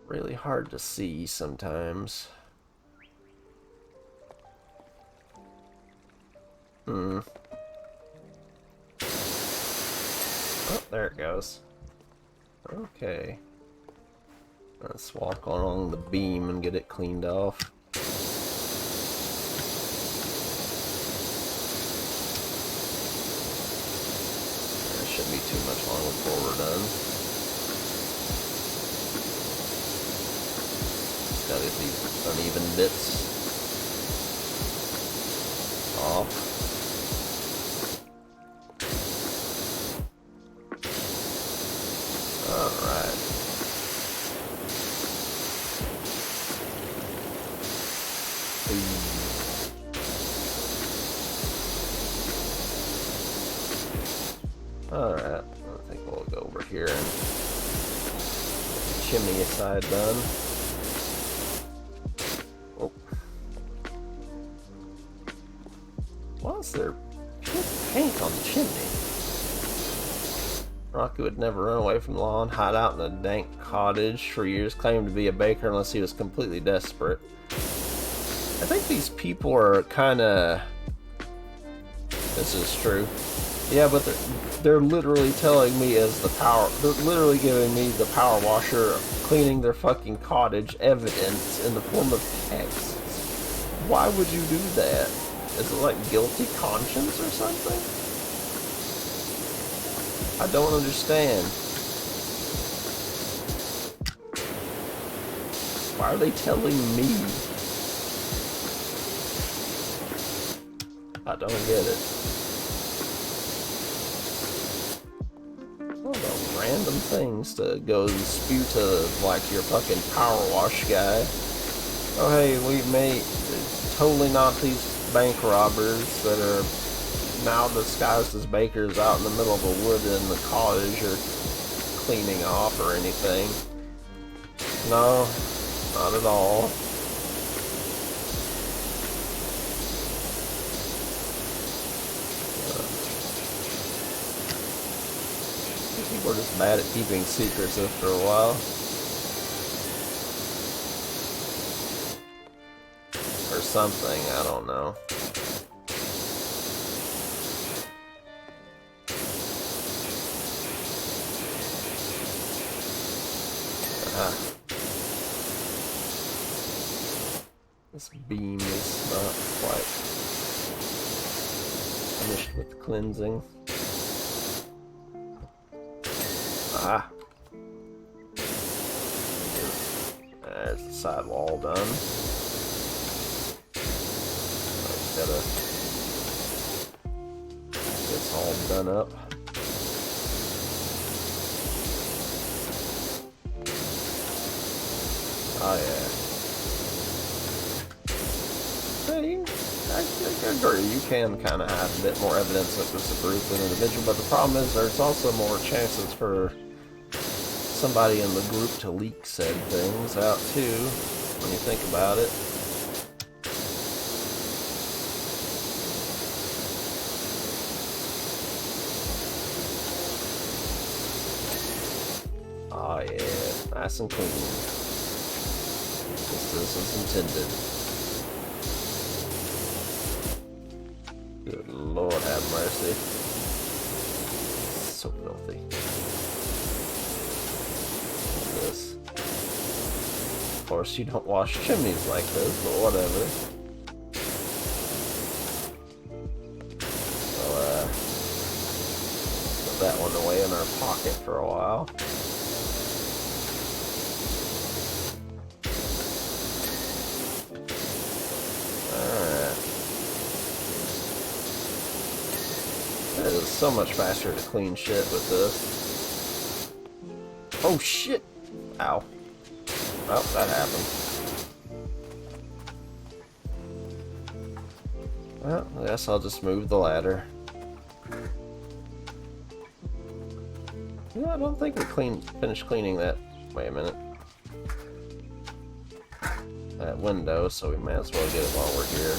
really hard to see sometimes. Oh, there it goes. Okay. Let's walk along the beam and get it cleaned off. There shouldn't be too much longer before we're done. Gotta get these uneven bits off. Alright. Alright, I think we'll go over here and get the chimney side done. Oh. Why is there paint on the chimney? Rocky would never run away from the law and hide out in a dank cottage for years, claiming to be a baker unless he was completely desperate. I think these people are kind of... This is true. Yeah, but they're literally telling me as the power... They're literally giving me the power washer cleaning their fucking cottage evidence in the form of text. Why would you do that? Is it like guilty conscience or something? I don't understand. Why are they telling me? I don't get it. All the random things to go spew to, like, your fucking power wash guy. Oh, hey, we may totally not these bank robbers that are now disguised as bakers out in the middle of the wood in the cottage or cleaning off or anything. No, not at all. People are just bad at keeping secrets after a while. Or something, I don't know. Ah. This beam is not quite finished with cleansing. Ah. There's the sidewall done. Just gotta get this all done up. Oh yeah. I agree. You can kind of have a bit more evidence that it's a group than an individual, but the problem is there's also more chances for somebody in the group to leak said things out too, when you think about it. Oh yeah, nice and clean. Just as is intended. Good Lord have mercy. So filthy. This. Of course you don't wash chimneys like this, but whatever. We'll put that one away in our pocket for a while. It is so much faster to clean shit with this. Oh shit! Ow. Oh, that happened. Well, I guess I'll just move the ladder. You know, I don't think we finished cleaning that. Wait a minute. That window, so we might as well get it while we're here.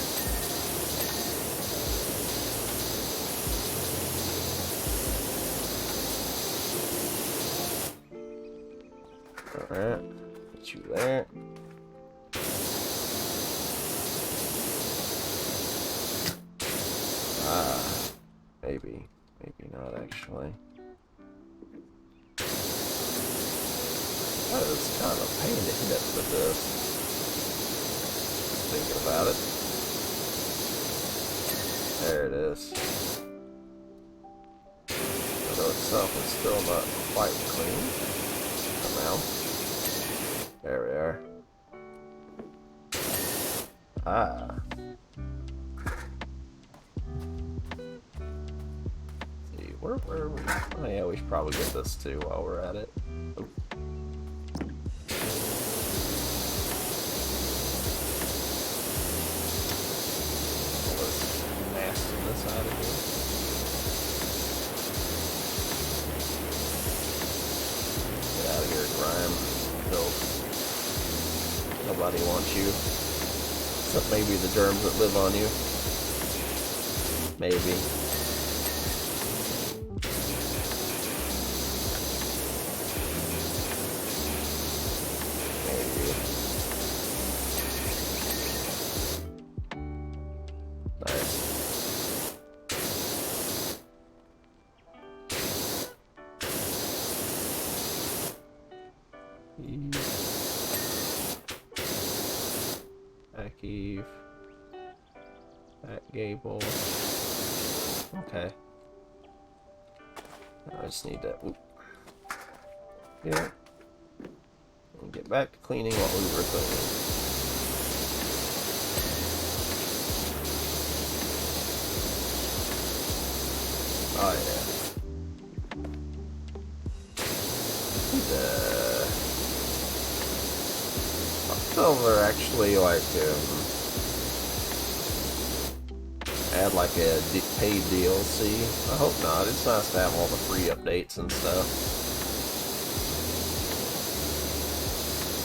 Alright, put you there. Ah, maybe not actually. That is kind of a pain to hit with this. Thinking about it. There it is. The window itself is still not quite clean. Now. There we are. Ah. Let's see, where were we? Oh yeah, we should probably get this too while we're at it. Oop. All this nastiness out of here. Get out of here, grime. Filth. Nobody wants you. Except maybe the germs that live on you. Maybe. Maybe. Nice. Back Eve. Back Gable. Okay. I just need to here. And get back to cleaning what we were cleaning. Oh yeah. Silver actually like add like a paid DLC. I hope not. It's nice to have all the free updates and stuff.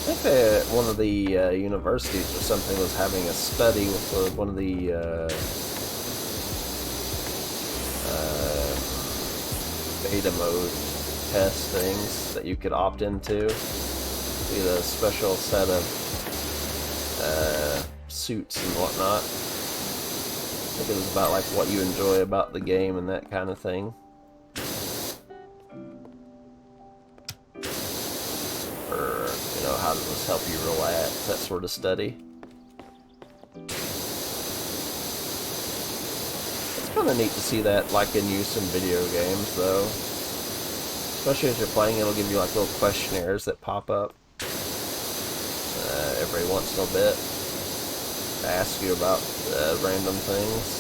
I think that one of the universities or something was having a study with one of the beta mode test things that you could opt into. Get a special set of suits and whatnot. I think it was about like what you enjoy about the game and that kind of thing. how does this help you relax, that sort of study. It's kind of neat to see that like in use in video games though. Especially as you're playing, it'll give you like little questionnaires that pop up every once in a bit to ask you about random things.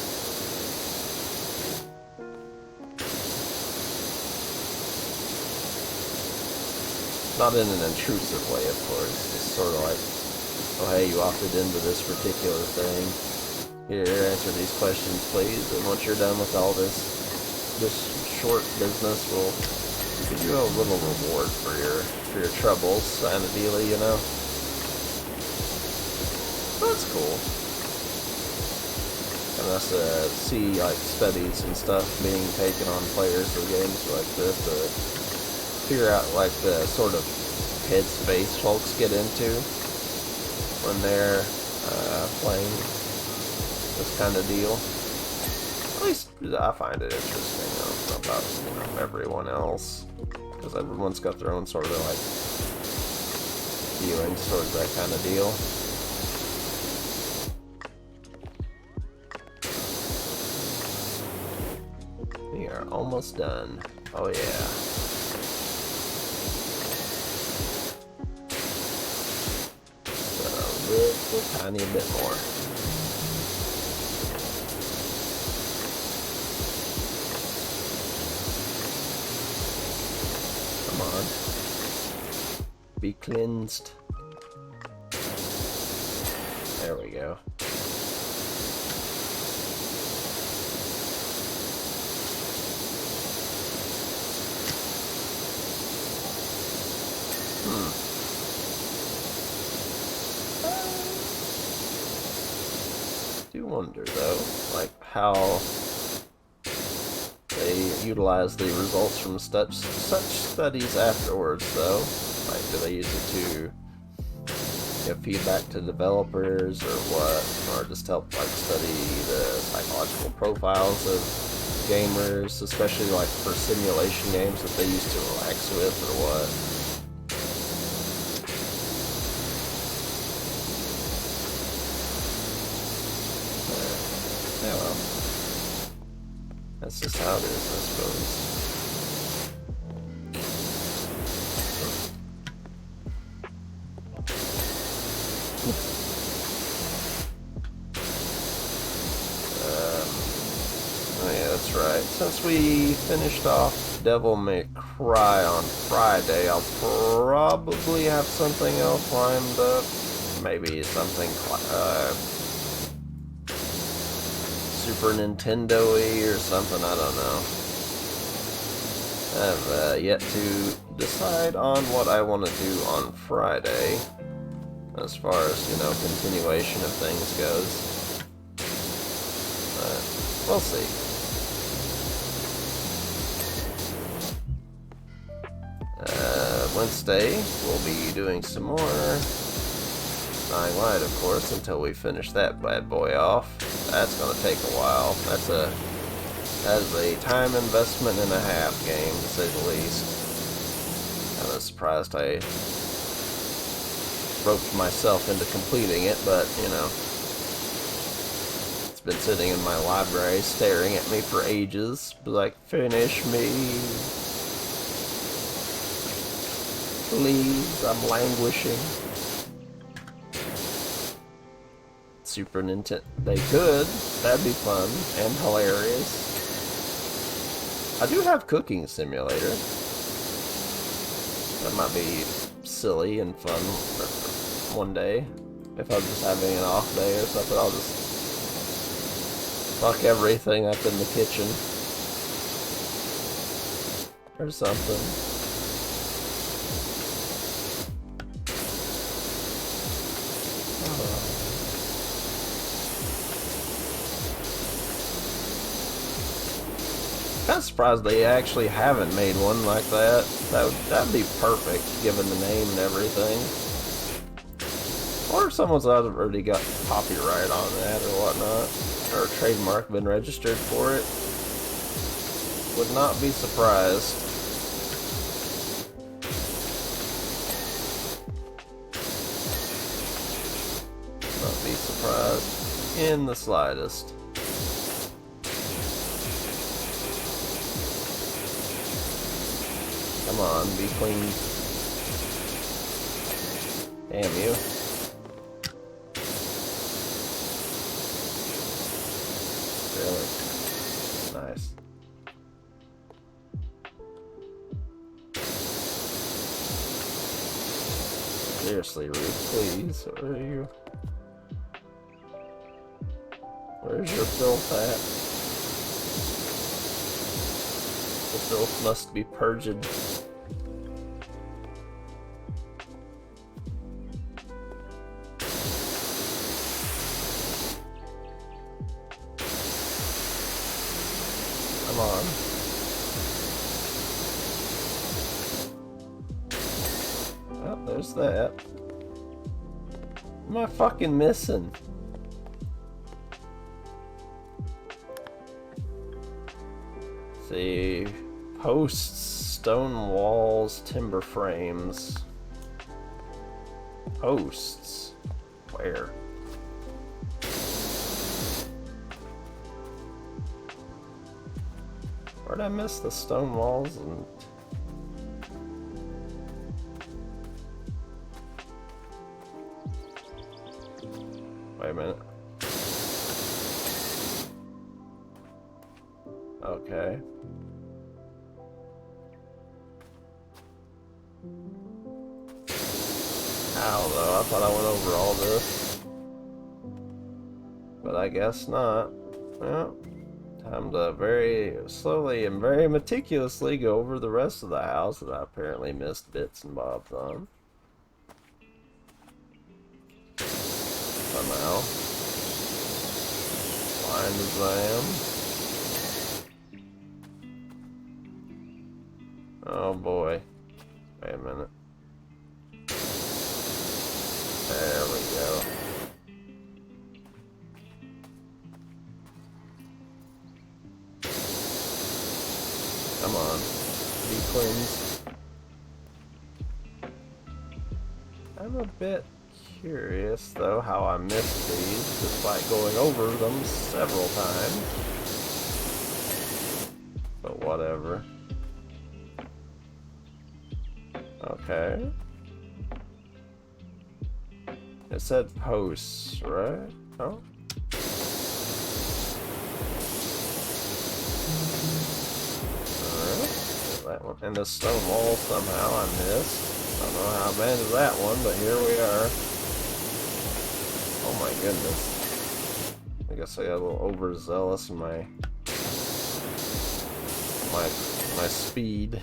Not in an intrusive way, of course. It's sort of like, oh hey, you opted into this particular thing. Here, answer these questions, please. And once you're done with all this short business, we'll give you a little reward for your troubles, kind of dealy, you know. That's cool. And us to see like studies and stuff being taken on players of games like this to figure out like the sort of headspace folks get into when they're playing this kind of deal. At least I find it interesting. I don't know about everyone else, because everyone's got their own sort of like feelings towards that kind of deal. We are almost done. Oh yeah. A tiny bit more. Come on. Be cleansed. There we go. I do wonder though, like how they utilize the results from such studies afterwards though. Like, do they use it to give feedback to developers or what? Or just help like study the psychological profiles of gamers, especially like for simulation games that they used to relax with or what? Yeah, well, that's just how it is, I suppose. Oh yeah, that's right. Since we finished off Devil May Cry on Friday, I'll probably have something else lined up. Maybe something Super Nintendo-y or something, I don't know. I've yet to decide on what I want to do on Friday, as far as, you know, continuation of things goes. But we'll see. Wednesday, we'll be doing some more Dying Light, of course, until we finish that bad boy off. That's gonna take a while. That is a time investment and a half game, to say the least. I was surprised I roped myself into completing it, but, you know, it's been sitting in my library staring at me for ages. Like, finish me. Please, I'm languishing. Super Nintendo. They could. That'd be fun and hilarious. I do have Cooking Simulator. That might be silly and fun one day. If I'm just having an off day or something, I'll just fuck everything up in the kitchen. Or something. I'm surprised they actually haven't made one like that. That'd be perfect, given the name and everything. Or if someone's already got copyright on that or whatnot, or a trademark been registered for it. Would not be surprised. be surprised in the slightest. Come on, be clean. Damn you. Really? Nice. Seriously, Ruth, please. Where are you? Where's your filth at? The filth must be purged. Come on. Oh, there's that. What am I fucking missing? See, posts, stone walls, timber frames. Posts. Where? Where'd I miss the stone walls and... Wait a minute. Okay. Ow, though. I thought I went over all this. But I guess not. Well, time to very slowly and very meticulously go over the rest of the house that I apparently missed bits and bobs on. Somehow. Blind as I am. Oh boy. Wait a minute. There we go. Come on. Be cleansed. I'm a bit curious, though, how I missed these, despite going over them several times. But whatever. Okay. It said posts, right? Oh. Alright. That one. And the stone wall somehow I missed. I don't know how I managed that one, but here we are. Oh my goodness. I guess I got a little overzealous in my speed.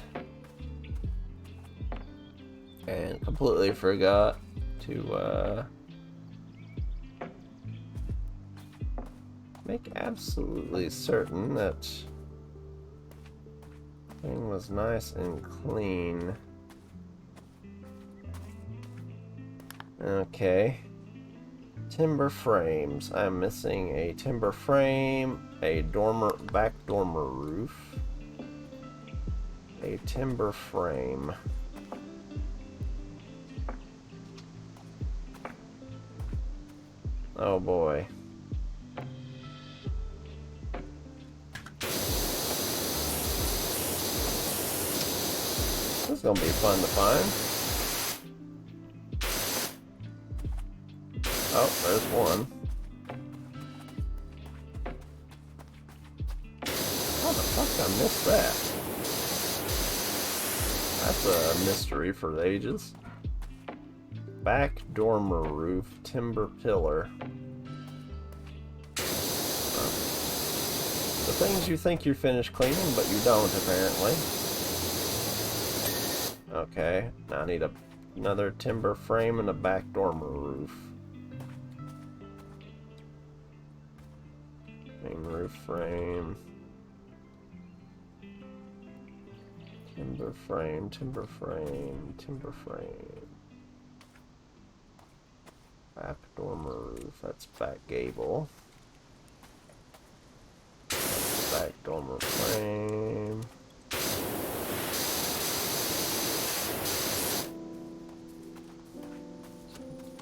And completely forgot to make absolutely certain that thing was nice and clean. Okay. Timber frames. I'm missing a timber frame, a back dormer roof, a timber frame. Oh boy. This is gonna be fun to find. Oh, there's one. How the fuck I missed that? That's a mystery for the ages. Back dormer roof, timber pillar. The things you think you're finished cleaning, but you don't, apparently. Okay, now I need another timber frame and a back dormer roof. Main roof frame. Timber frame, timber frame, timber frame. Back dormer roof, that's back gable. Back dormer frame.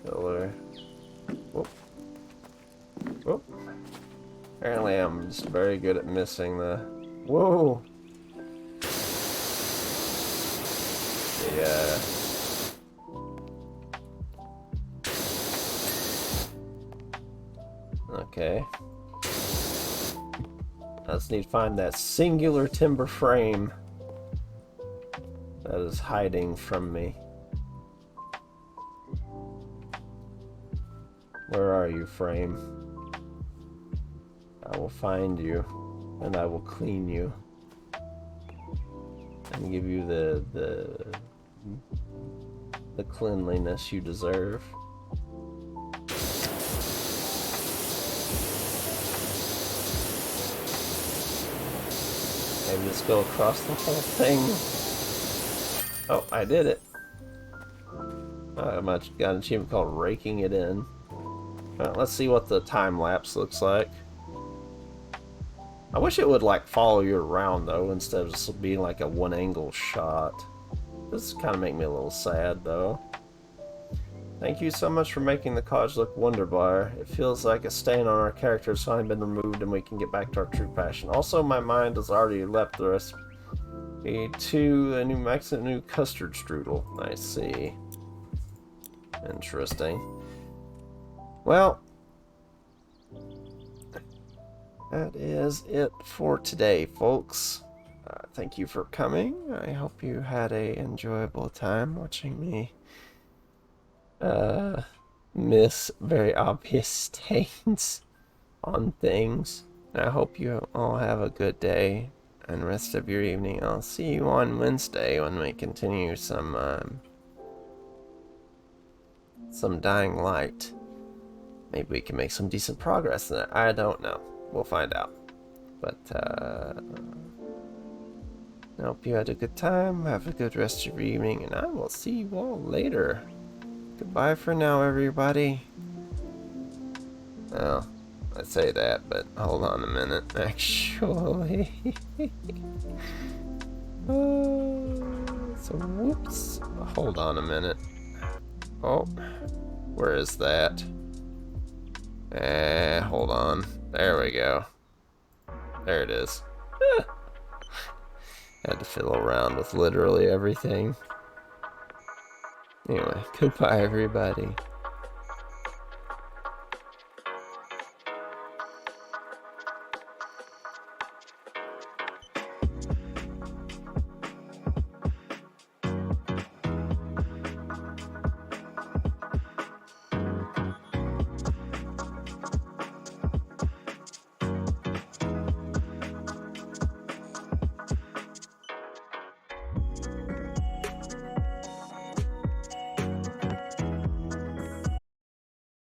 Pillar. Whoop. just very good at missing the... Whoa! Yeah. Okay. I just need to find that singular timber frame that is hiding from me. Where are you, frame? I will find you, and I will clean you, and give you the cleanliness you deserve. Maybe just go across the whole thing. Oh, I did it. I got an achievement called Raking It In. Alright, let's see what the time lapse looks like. I wish it would like follow you around though, instead of just being like a one angle shot. This kind of make me a little sad though. Thank you so much for making the college look wonderbar. It feels like a stain on our character has finally been removed and we can get back to our true passion. Also, my mind has already left the recipe to a new Mexican new custard strudel. I see. Interesting. Well, that is it for today, folks. Thank you for coming. I hope you had a enjoyable time watching me miss very obvious stains on things. I hope you all have a good day and rest of your evening. I'll see you on Wednesday when we continue some Dying Light. Maybe we can make some decent progress in it. I don't know. We'll find out. But I hope you had a good time. Have a good rest of your evening, and I will see you all later. Goodbye for now, everybody. Well, I say that, but hold on a minute, actually. So, whoops. Hold on a minute. Oh, where is that? Hold on. There we go. There it is. Had to fiddle around with literally everything. Anyway, goodbye, everybody.